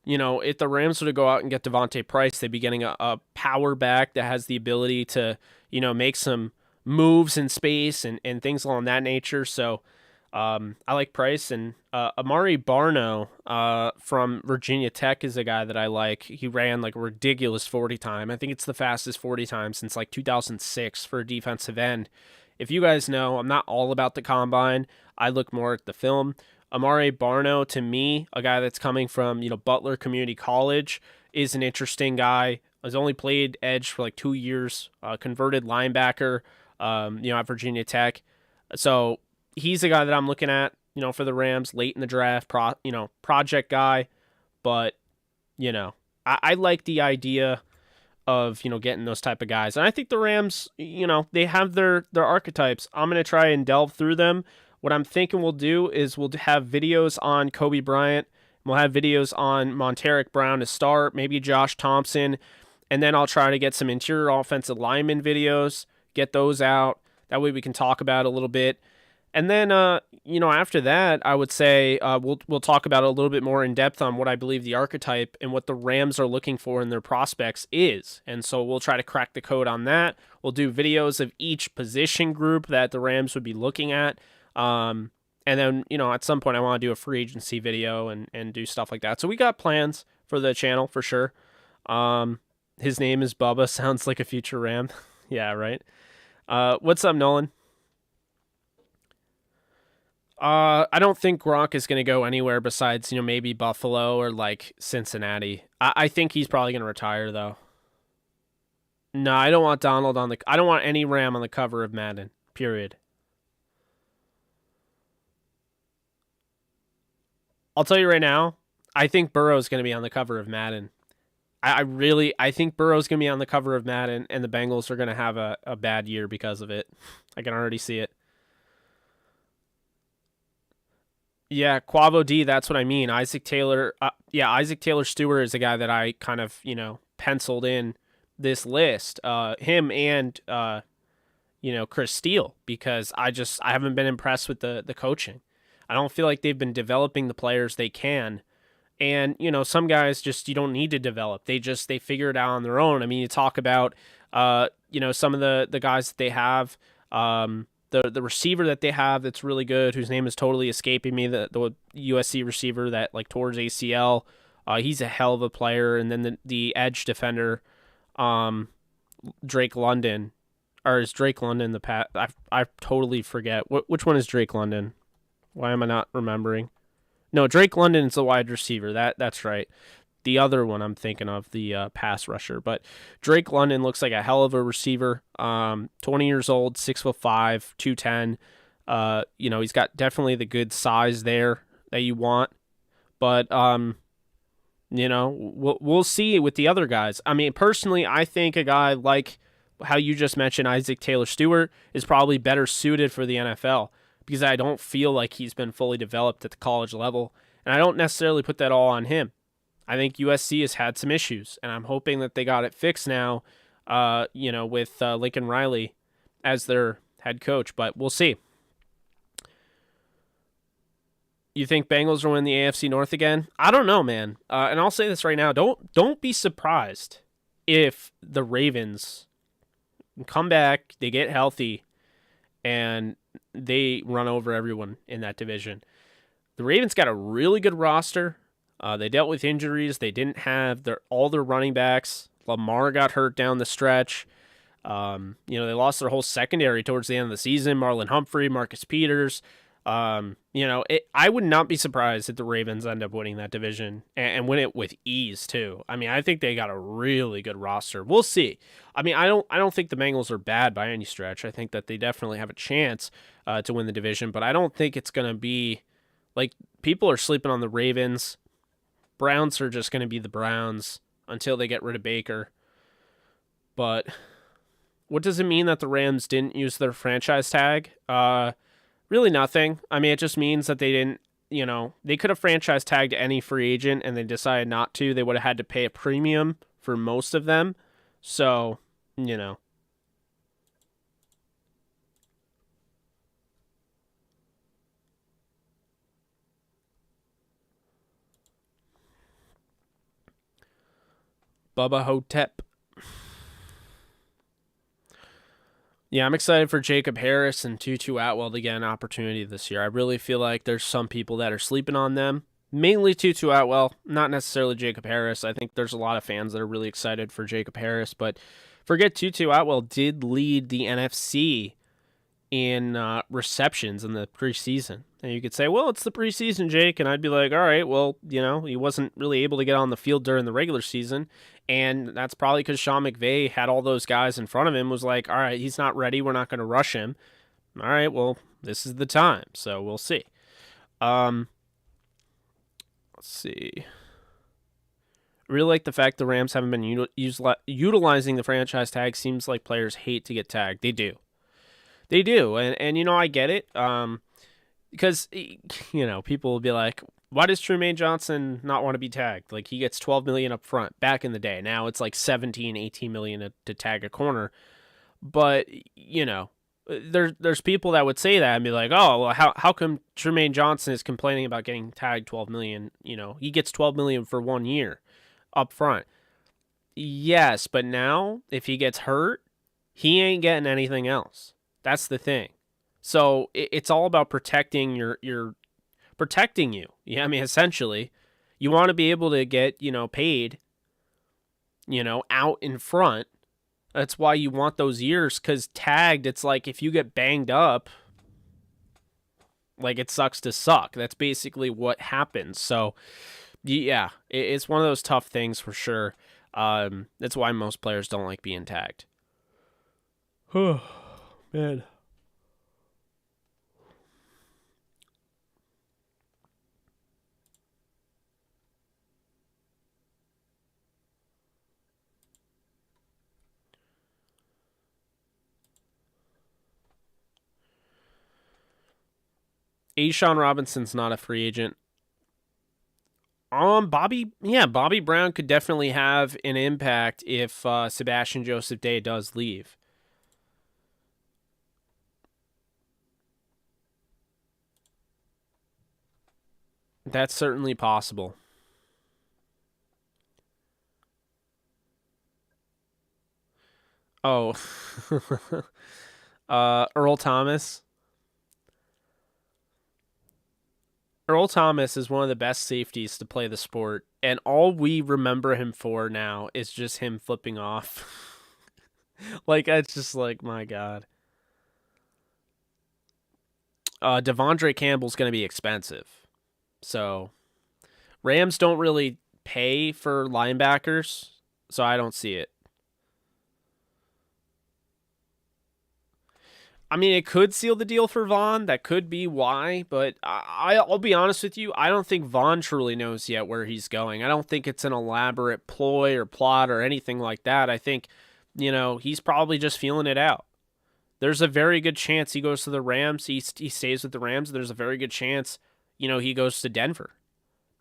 if the Rams were to go out and get Devontae Price, they'd be getting a power back that has the ability to, make some moves in space and things along that nature. So, I like Price, and Amare Barno from Virginia Tech is a guy that I like. He ran like a ridiculous 40 time. I think it's the fastest 40 time since like 2006 for a defensive end. If you guys know, I'm not all about the combine. I look more at the film. Amare Barno, to me, a guy that's coming from, Butler Community College, is an interesting guy. Has only played edge for like 2 years, converted linebacker, at Virginia Tech. So he's a guy that I'm looking at, for the Rams late in the draft, project guy. But, I like the idea of, getting those type of guys. And I think the Rams, they have their archetypes. I'm going to try and delve through them. What I'm thinking we'll do is we'll have videos on Kobe Bryant. We'll have videos on Monteric Brown to start, maybe Josh Thompson. And then I'll try to get some interior offensive lineman videos, get those out. That way we can talk about it a little bit. And then, after that, I would say we'll talk about it a little bit more in depth on what I believe the archetype and what the Rams are looking for in their prospects is. And so we'll try to crack the code on that. We'll do videos of each position group that the Rams would be looking at. And then, at some point I want to do a free agency video and do stuff like that. So we got plans for the channel for sure. His name is Bubba. Sounds like a future Ram. Yeah, right. What's up, Nolan? I don't think Gronk is going to go anywhere besides, maybe Buffalo or like Cincinnati. I think he's probably going to retire though. No, I don't want I don't want any Ram on the cover of Madden, period. I'll tell you right now, I think Burrow's going to be on the cover of Madden. I think Burrow's going to be on the cover of Madden, and the Bengals are going to have a bad year because of it. I can already see it. Yeah, Quavo D, that's what I mean. Isaac Taylor Stewart is a guy that I kind of, penciled in this list. Him and, Chris Steele, because I haven't been impressed with the coaching. I don't feel like they've been developing the players they can. And, some guys just, you don't need to develop. They figure it out on their own. I mean, you talk about, some of the guys that they have, the receiver that they have that's really good, whose name is totally escaping me, the USC receiver that like tore his ACL. He's a hell of a player. And then the edge defender, Drake London, or is Drake London the pat? I totally forget. Which one is Drake London? Why am I not remembering? No, Drake London is the wide receiver. That's right. The other one I'm thinking of, the pass rusher. But Drake London looks like a hell of a receiver. 20 years old, 6'5", 210. He's got definitely the good size there that you want. But we'll see with the other guys. I mean, personally, I think a guy like how you just mentioned, Isaac Taylor Stewart, is probably better suited for the NFL, because I don't feel like he's been fully developed at the college level. And I don't necessarily put that all on him. I think USC has had some issues, and I'm hoping that they got it fixed now, with Lincoln Riley as their head coach. But we'll see. You think Bengals will win the AFC North again? I don't know, man. And I'll say this right now. Don't be surprised if the Ravens come back, they get healthy, and they run over everyone in that division. The Ravens got a really good roster. They dealt with injuries. They didn't have all their running backs. Lamar got hurt down the stretch. They lost their whole secondary towards the end of the season. Marlon Humphrey, Marcus Peters. I would not be surprised if the Ravens end up winning that division and win it with ease too. I mean, I think they got a really good roster. We'll see. I mean, I don't think the Bengals are bad by any stretch. I think that they definitely have a chance to win the division, but I don't think it's going to be like people are sleeping on the Ravens. Browns are just going to be the Browns until they get rid of Baker. But what does it mean that the Rams didn't use their franchise tag? Really nothing. I mean, it just means that they didn't, they could have franchise tagged any free agent and they decided not to. They would have had to pay a premium for most of them. So, Bubba Hotep. Yeah, I'm excited for Jacob Harris and Tutu Atwell to get an opportunity this year. I really feel like there's some people that are sleeping on them. Mainly Tutu Atwell, not necessarily Jacob Harris. I think there's a lot of fans that are really excited for Jacob Harris, but forget Tutu Atwell did lead the NFC in receptions in the preseason. And you could say, well, it's the preseason, Jake. And I'd be like, all right, well, he wasn't really able to get on the field during the regular season. And that's probably because Sean McVay had all those guys in front of him, was like, all right, he's not ready. We're not going to rush him. All right, well, this is the time. So we'll see. Let's see. I really like the fact the Rams haven't been utilizing the franchise tag. Seems like players hate to get tagged. They do. And I get it. Because, people will be like, why does Trumaine Johnson not want to be tagged? Like, he gets $12 million up front back in the day. Now it's like $17, $18 million to tag a corner. But, there's people that would say that and be like, oh, well, how come Trumaine Johnson is complaining about getting tagged $12 million? He gets $12 million for 1 year up front. Yes, but now if he gets hurt, he ain't getting anything else. That's the thing. So it's all about protecting protecting you. Yeah, I mean, essentially, you want to be able to get, paid, out in front. That's why you want those years, because tagged, it's like if you get banged up, like it sucks to suck. That's basically what happens. So, yeah, it's one of those tough things for sure. That's why most players don't like being tagged. Oh, man. A'Shawn Robinson's not a free agent. Bobby Brown could definitely have an impact if Sebastian Joseph Day does leave. That's certainly possible. Oh, Earl Thomas. Earl Thomas is one of the best safeties to play the sport, and all we remember him for now is just him flipping off. Like, it's just like, my God. Devondre Campbell's going to be expensive. So, Rams don't really pay for linebackers, so I don't see it. I mean, it could seal the deal for Vaughn. That could be why, but I'll be honest with you. I don't think Vaughn truly knows yet where he's going. I don't think it's an elaborate ploy or plot or anything like that. I think, he's probably just feeling it out. There's a very good chance he goes to the Rams. He stays with the Rams. There's a very good chance, he goes to Denver.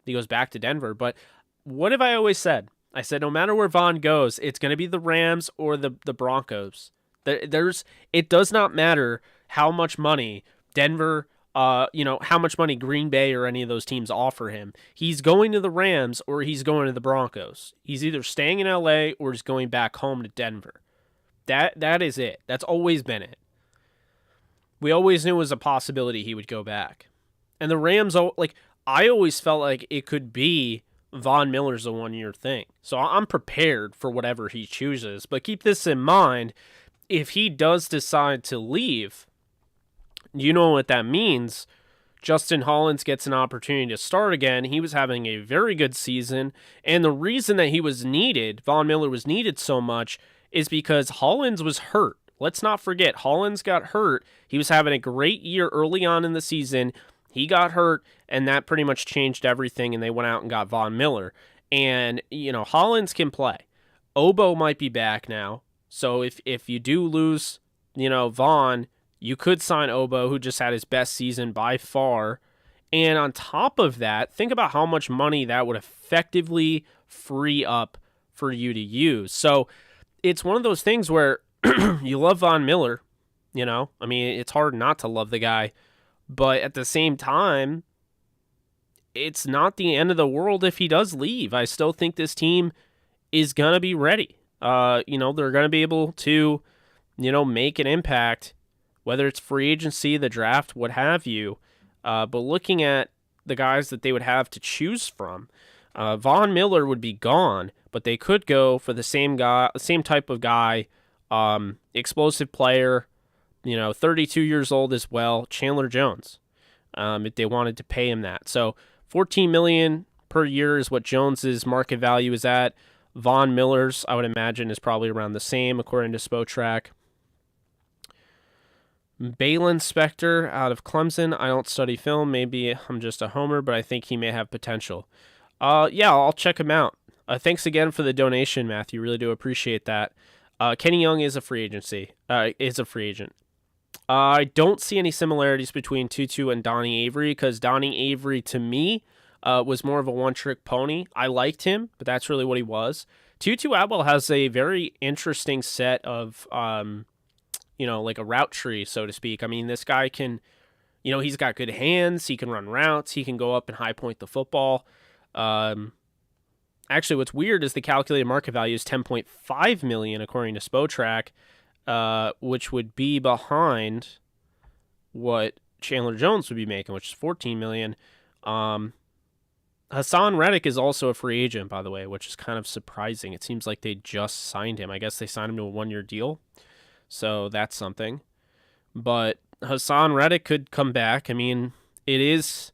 He goes back to Denver. But what have I always said? I said no matter where Vaughn goes, it's going to be the Rams or the Broncos. It does not matter how much money Denver, how much money Green Bay or any of those teams offer him. He's going to the Rams or he's going to the Broncos. He's either staying in LA or he's going back home to Denver. That is it. That's always been it. We always knew it was a possibility he would go back. And the Rams, I always felt like it could be Von Miller's a 1-year thing. So I'm prepared for whatever he chooses. But keep this in mind. If he does decide to leave, you know what that means. Justin Hollins gets an opportunity to start again. He was having a very good season. And the reason that he was needed, Von Miller was needed so much, is because Hollins was hurt. Let's not forget, Hollins got hurt. He was having a great year early on in the season. He got hurt, and that pretty much changed everything, and they went out and got Von Miller. And, Hollins can play. Obo might be back now. So if you do lose, Vaughn, you could sign Obo, who just had his best season by far. And on top of that, think about how much money that would effectively free up for you to use. So it's one of those things where you love Von Miller, I mean, it's hard not to love the guy. But at the same time, it's not the end of the world if he does leave. I still think this team is going to be ready. They're going to be able to, make an impact, whether it's free agency, the draft, what have you. But looking at the guys that they would have to choose from, Von Miller would be gone, but they could go for the same type of guy, explosive player, 32 years old as well. Chandler Jones, if they wanted to pay him that. So $14 million per year is what Jones's market value is at. Von Miller's, I would imagine, is probably around the same, according to Spotrac. Balin Spector out of Clemson. I don't study film. Maybe I'm just a homer, but I think he may have potential. Yeah, I'll check him out. Thanks again for the donation, Matthew. Really do appreciate that. Kenny Young is a free agent. I don't see any similarities between Tutu and Donnie Avery, because Donnie Avery, to me, was more of a one-trick pony. I liked him, but that's really what he was. Tutu Atwell has a very interesting set of, like a route tree, so to speak. I mean, this guy can, he's got good hands. He can run routes. He can go up and high point the football. Actually, what's weird is the calculated market value is $10.5 million, according to Spotrac, which would be behind what Chandler Jones would be making, which is $14 million. Hassan Reddick is also a free agent, by the way, which is kind of surprising. It seems like they just signed him. I guess they signed him to a one-year deal, so that's something. But Hassan Reddick could come back. I mean, it is...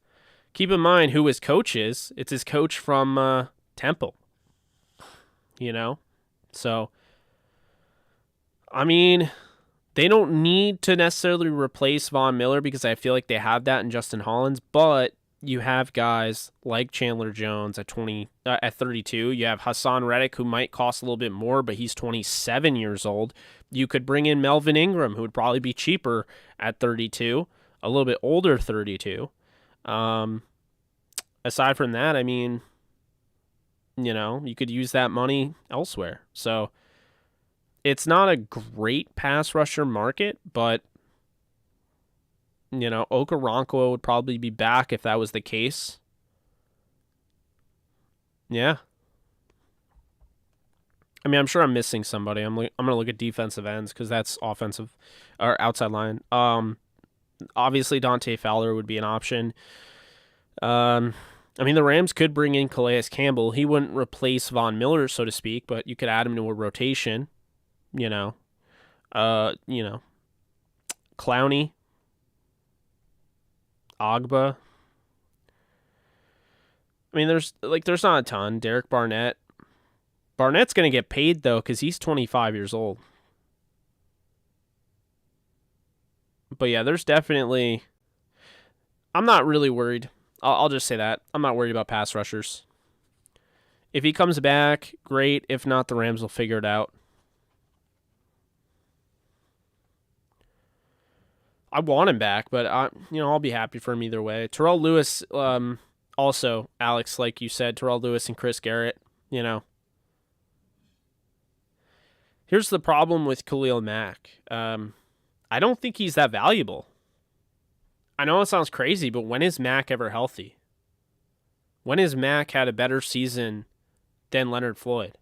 Keep in mind who his coach is. It's his coach from Temple. So, I mean, they don't need to necessarily replace Von Miller, because I feel like they have that in Justin Hollins, but you have guys like Chandler Jones at 32. You have Hassan Reddick, who might cost a little bit more, but he's 27 years old. You could bring in Melvin Ingram, who would probably be cheaper at 32, a little bit older 32. Aside from that, I mean, you could use that money elsewhere. So it's not a great pass rusher market, but Okoronkwo would probably be back if that was the case. Yeah. I mean, I'm sure I'm missing somebody. I'm going to look at defensive ends, because that's offensive or outside line. Obviously Dante Fowler would be an option. I mean, the Rams could bring in Calais Campbell. He wouldn't replace Von Miller, so to speak, but you could add him to a rotation. Clowney, Ogba. I mean, there's not a ton. Derek Barnett. Barnett's going to get paid, though, because he's 25 years old. But yeah, there's definitely... I'm not really worried. I'll just say that. I'm not worried about pass rushers. If he comes back, great. If not, the Rams will figure it out. I want him back, but I'll be happy for him either way. Terrell Lewis, also, Alex, like you said, Terrell Lewis and Chris Garrett, Here's the problem with Khalil Mack. I don't think he's that valuable. I know it sounds crazy, but when is Mack ever healthy? When has Mack had a better season than Leonard Floyd?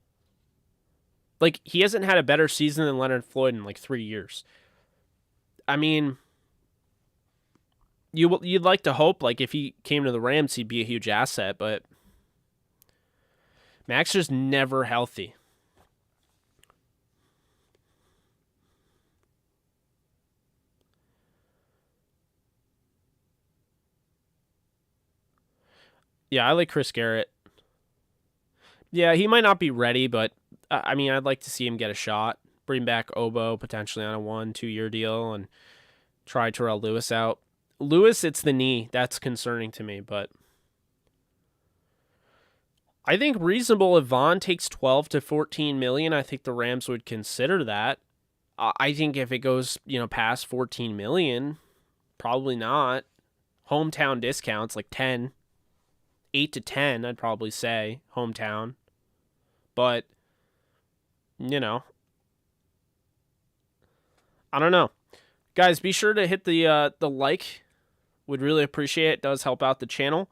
Like, he hasn't had a better season than Leonard Floyd in like 3 years. I mean, you'd like to hope, like, if he came to the Rams, he'd be a huge asset, but Mack's just never healthy. Yeah, I like Chris Garrett. Yeah, he might not be ready, but I mean, I'd like to see him get a shot. Bring back Obo potentially on a 1-2 year deal and try Terrell Lewis out. Lewis, it's the knee. That's concerning to me, but I think reasonable if Vaughn takes 12 to 14 million, I think the Rams would consider that. I think if it goes, past 14 million, probably not. Hometown discounts like 10. 8 to 10, I'd probably say, hometown. But, I don't know. Guys, be sure to hit the like. Would really appreciate it. It does help out the channel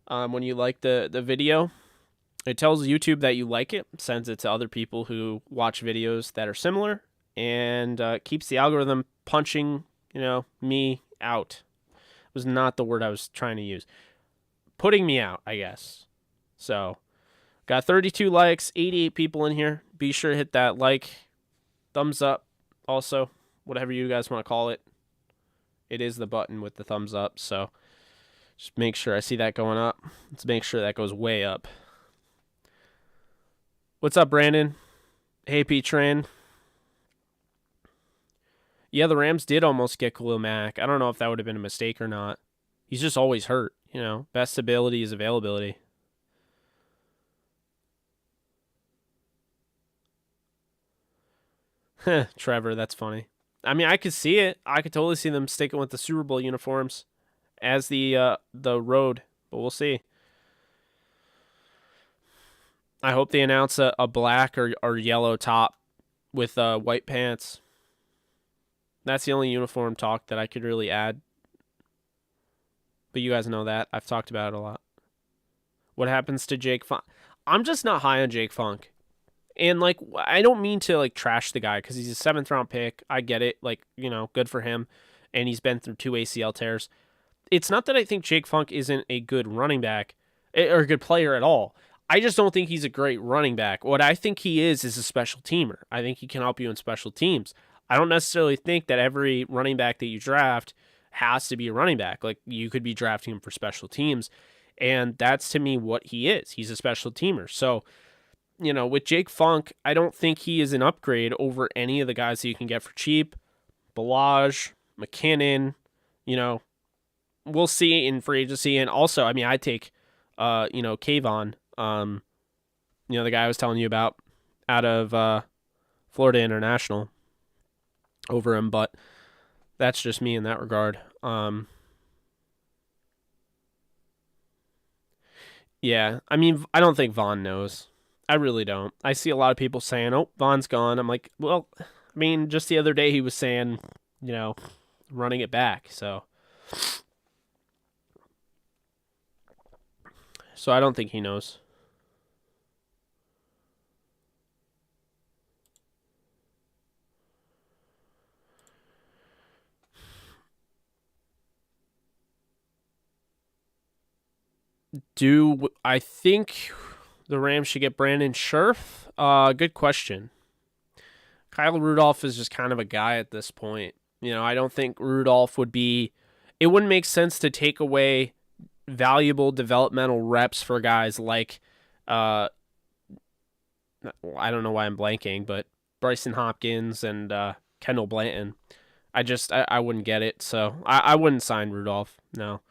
when you like the video. It tells YouTube that you like it, sends it to other people who watch videos that are similar, and keeps the algorithm punching, me out. Was not the word I was trying to use. Putting me out, I guess. So, got 32 likes, 88 people in here. Be sure to hit that like, thumbs up also. whatever you guys want to call it. It is the button with the thumbs up, so just make sure I see that going up. Let's make sure that goes way up. What's up, Brandon? Hey, P-Train. Yeah, the Rams did almost get Khalil Mack. I don't know if that would have been a mistake or not. He's just always hurt, you know. Best ability is availability. Trevor, that's funny. I mean, I could see it. I could totally see them sticking with the Super Bowl uniforms as the road, but we'll see. I hope they announce a black or yellow top with white pants. That's the only uniform talk that I could really add. But you guys know that. I've talked about it a lot. What happens to Jake Funk? I'm just not high on Jake Funk. And, like, I don't mean to, like, trash the guy because he's a 7th-round pick. I get it. Like, you know, good for him. And he's been through 2 ACL tears. It's not that I think Jake Funk isn't a good running back or a good player at all. I just don't think he's a great running back. What I think he is a special teamer. I think he can help you in special teams. I don't necessarily think that every running back that you draft has to be a running back. Like, you could be drafting him for special teams. And that's, to me, what he is. He's a special teamer. So, you know, with Jake Funk, I don't think he is an upgrade over any of the guys that you can get for cheap. Balaj, McKinnon, you know, we'll see in free agency. And also, I mean, I take, you know, Kayvon, you know, the guy I was telling you about out of Florida International over him, but that's just me in that regard. Yeah, I mean, I don't think Vaughn knows. I really don't. I see a lot of people saying, oh, Vaughn's gone. I'm like, well, I mean, just the other day he was saying, you know, running it back. So I don't think he knows. Do I think the Rams should get Brandon Scherf? Good question. Kyle Rudolph is just kind of a guy at this point. You know, I don't think Rudolph would be... It wouldn't make sense to take away valuable developmental reps for guys like... I don't know why I'm blanking, but Bryson Hopkins and Kendall Blanton. I wouldn't get it, so I wouldn't sign Rudolph, no.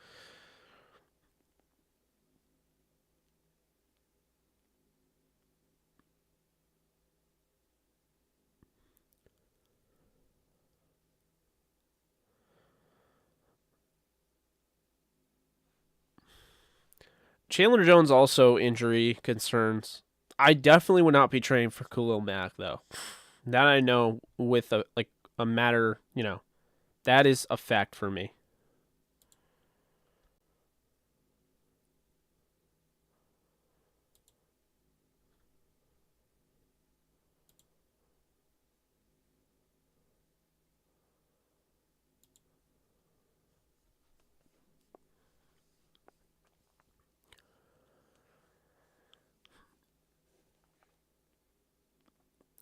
Chandler Jones also injury concerns. I definitely would not be trading for Khalil Mack, though. That I know with a matter, you know, that is a fact for me.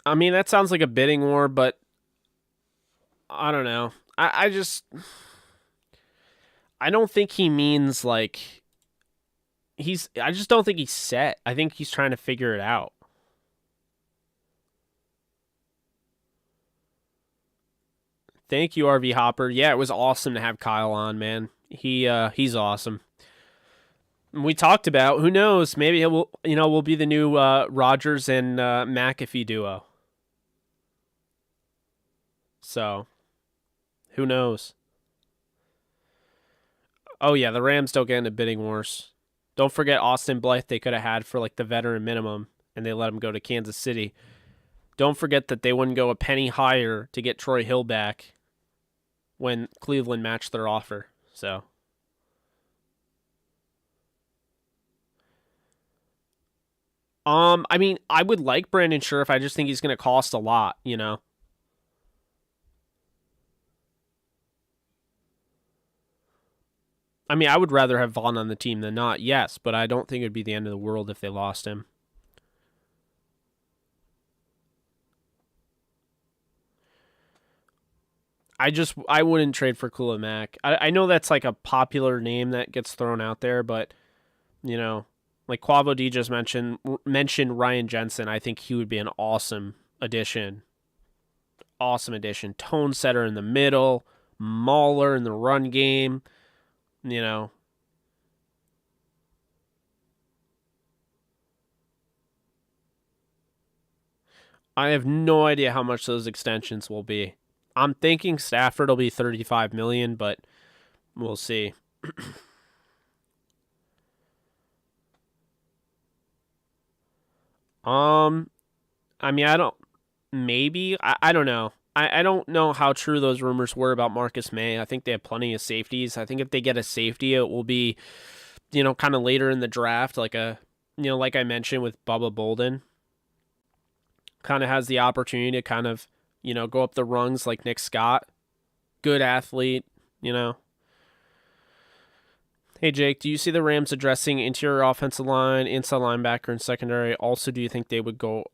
I mean, that sounds like a bidding war, but I don't know. I don't think he means like I just don't think he's set. I think he's trying to figure it out. Thank you, RV Hopper. Yeah, it was awesome to have Kyle on, man. He's awesome. We talked about who knows, maybe we'll be the new Rogers and McAfee duo. So, who knows? Oh yeah, the Rams don't get into bidding wars. Don't forget Austin Blythe they could have had for like the veteran minimum, and they let him go to Kansas City. Don't forget that they wouldn't go a penny higher to get Troy Hill back when Cleveland matched their offer. So, I mean, I would like Brandon Scherf. I just think he's going to cost a lot, you know. I mean, I would rather have Vaughn on the team than not, yes, but I don't think it'd be the end of the world if they lost him. I wouldn't trade for Khalil Mack. I know that's like a popular name that gets thrown out there, but you know, like Quavo D just mentioned Ryan Jensen. I think he would be an awesome addition. Awesome addition. Tone setter in the middle, mauler in the run game. You know, I have no idea how much those extensions will be. I'm thinking Stafford will be 35 million, but we'll see. Um, I mean, I don't. Maybe I don't know. I don't know how true those rumors were about Marcus May. I think they have plenty of safeties. I think if they get a safety, it will be kind of later in the draft, like like I mentioned with Bubba Bolden, kind of has the opportunity to kind of go up the rungs like Nick Scott, good athlete. You know, Hey Jake, do you see the Rams addressing interior offensive line, inside linebacker, and secondary? Also, do you think they would go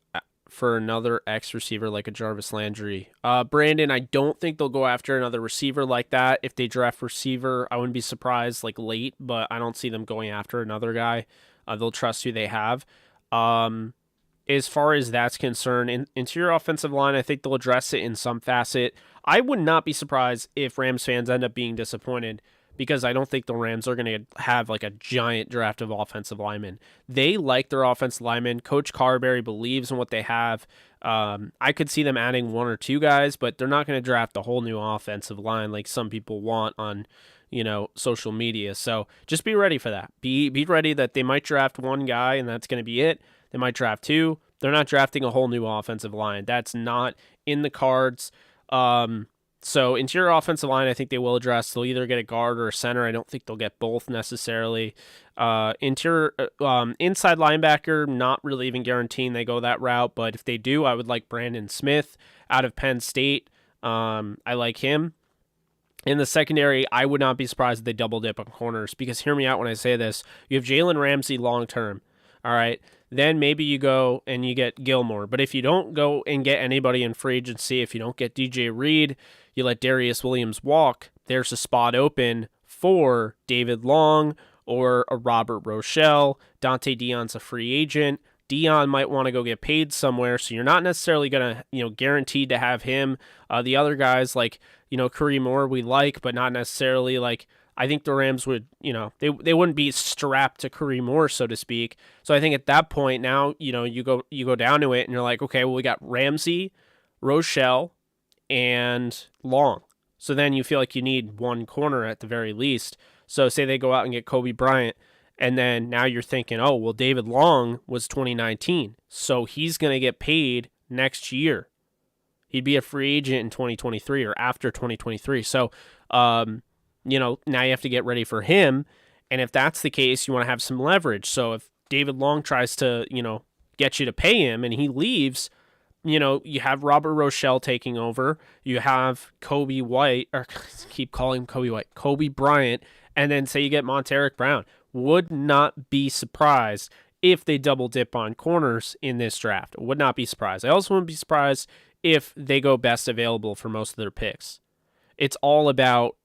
for another X receiver like a Jarvis Landry? Brandon, I don't think they'll go after another receiver like that. If they draft receiver, I wouldn't be surprised like late, but I don't see them going after another guy. They'll trust who they have. As far as that's concerned, interior offensive line, I think they'll address it in some facet. I would not be surprised if Rams fans end up being disappointed because I don't think the Rams are going to have like a giant draft of offensive linemen. They like their offensive linemen. Coach Carberry believes in what they have. I could see them adding one or two guys, but they're not going to draft a whole new offensive line like some people want on, social media. So just be ready for that. Be ready that they might draft one guy and that's going to be it. They might draft two. They're not drafting a whole new offensive line. That's not in the cards. So interior offensive line, I think they will address. They'll either get a guard or a center. I don't think they'll get both necessarily. Inside linebacker, not really even guaranteeing they go that route. But if they do, I would like Brandon Smith out of Penn State. I like him. In the secondary, I would not be surprised if they double dip on corners because hear me out when I say this. You have Jalen Ramsey long term. All right. Then maybe you go and you get Gilmore. But if you don't go and get anybody in free agency, if you don't get DJ Reed, you let Darius Williams walk, there's a spot open for David Long or a Robert Rochelle. Dante Dion's a free agent. Dion might want to go get paid somewhere, so you're not necessarily going to, guaranteed to have him. The other guys like, Kareem Moore we like, but not necessarily like I think the Rams would, they wouldn't be strapped to Kareem Moore, so to speak. So I think at that point now, you go down to it and you're like, okay, well, we got Ramsey, Rochelle, and Long. So then you feel like you need one corner at the very least. So say they go out and get Kobe Bryant, and then now you're thinking, oh, well, David Long was 2019, so he's going to get paid next year. He'd be a free agent in 2023 or after 2023. So, now you have to get ready for him. And if that's the case, you want to have some leverage. So if David Long tries to, get you to pay him and he leaves, you have Robert Rochelle taking over. You have Kobe White, or keep calling him Kobe White, Kobe Bryant, and then say you get Monteric Brown. Would not be surprised if they double dip on corners in this draft. Would not be surprised. I also wouldn't be surprised if they go best available for most of their picks. It's all about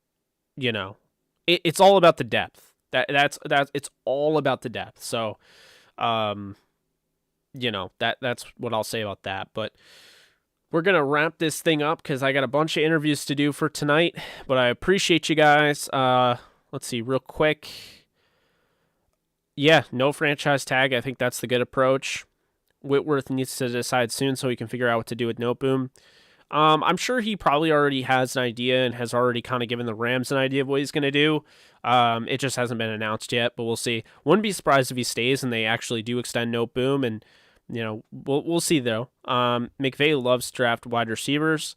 it's all about the depth. That's it's all about the depth. So, that's what I'll say about that. But we're gonna wrap this thing up because I got a bunch of interviews to do for tonight. But I appreciate you guys. Let's see, real quick. Yeah, no franchise tag. I think that's the good approach. Whitworth needs to decide soon so he can figure out what to do with Noteboom. I'm sure he probably already has an idea and has already kind of given the Rams an idea of what he's going to do. It just hasn't been announced yet, but we'll see. Wouldn't be surprised if he stays and they actually do extend Noteboom, and we'll see though. McVay loves to draft wide receivers.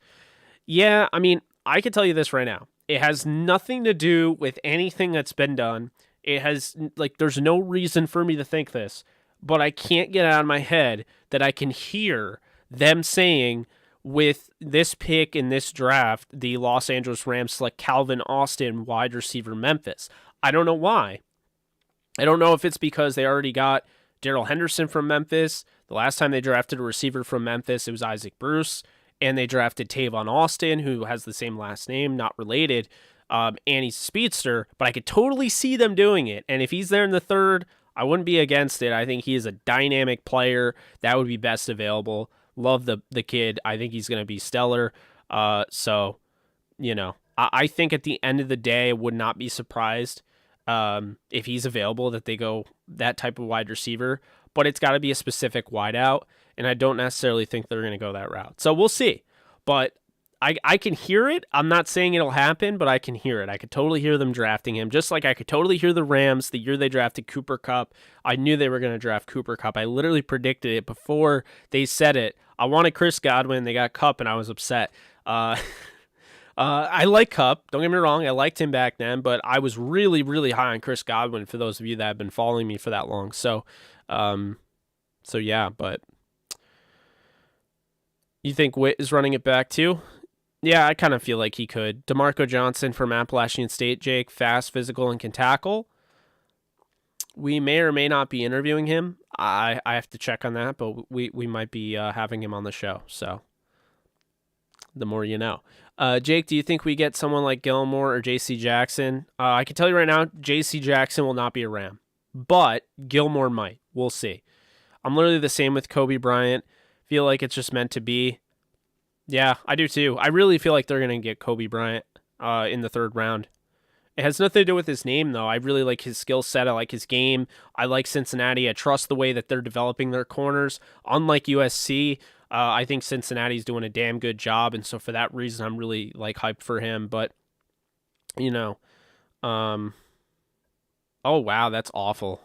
Yeah, I mean, I can tell you this right now. It has nothing to do with anything that's been done. It has there's no reason for me to think this, but I can't get out of my head that I can hear them saying, with this pick in this draft, the Los Angeles Rams select Calvin Austin, wide receiver, Memphis. I don't know why. I don't know if it's because they already got Darrell Henderson from Memphis. The last time they drafted a receiver from Memphis, it was Isaac Bruce. and they drafted Tavon Austin, who has the same last name, not related, and he's a speedster, but I could totally see them doing it. And if he's there in the third, I wouldn't be against it. I think he is a dynamic player that would be best available. Love the kid. I think he's going to be stellar. So, I think at the end of the day, I would not be surprised if he's available that they go that type of wide receiver, but it's got to be a specific wideout, and I don't necessarily think they're going to go that route. So we'll see. But I can hear it. I'm not saying it'll happen, but I can hear it. I could totally hear them drafting him, just like I could totally hear the Rams the year they drafted Cooper Kupp. I knew they were going to draft Cooper Kupp. I literally predicted it before they said it. I wanted Chris Godwin. They got Kupp, and I was upset. I like Kupp. Don't get me wrong. I liked him back then, but I was really, really high on Chris Godwin for those of you that have been following me for that long. So yeah, but you think Witt is running it back too? Yeah, I kind of feel like he could. DeMarco Johnson from Appalachian State, Jake, fast, physical, and can tackle. We may or may not be interviewing him. I have to check on that, but we might be having him on the show. So the more you know. Jake, do you think we get someone like Gilmore or J.C. Jackson? I can tell you right now, J.C. Jackson will not be a Ram, but Gilmore might. We'll see. I'm literally the same with Kobe Bryant. Feel like it's just meant to be. Yeah, I do too. I really feel like they're going to get Kobe Bryant in the third round. It has nothing to do with his name, though. I really like his skill set. I like his game. I like Cincinnati. I trust the way that they're developing their corners. Unlike USC, I think Cincinnati's doing a damn good job, and so for that reason, I'm really hyped for him. But oh wow, that's awful.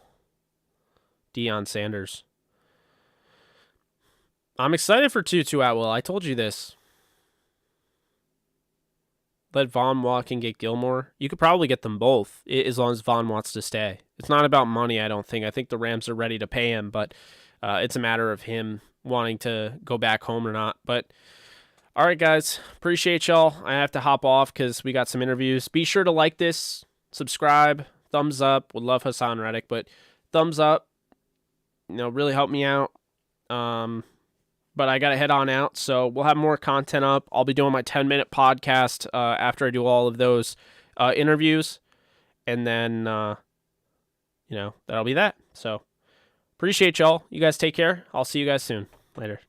Deion Sanders. I'm excited for Tutu Atwell. I told you this. Let Vaughn walk and get Gilmore. You could probably get them both as long as Vaughn wants to stay. It's not about money, I don't think. I think the Rams are ready to pay him, but it's a matter of him wanting to go back home or not. But all right, guys, appreciate y'all. I have to hop off because we got some interviews. Be sure to like this, subscribe, thumbs up. Would love Hassan Reddick, but thumbs up, really help me out. But I got to head on out, so we'll have more content up. I'll be doing my 10-minute podcast after I do all of those interviews, and then, that'll be that. So appreciate y'all. You guys take care. I'll see you guys soon. Later.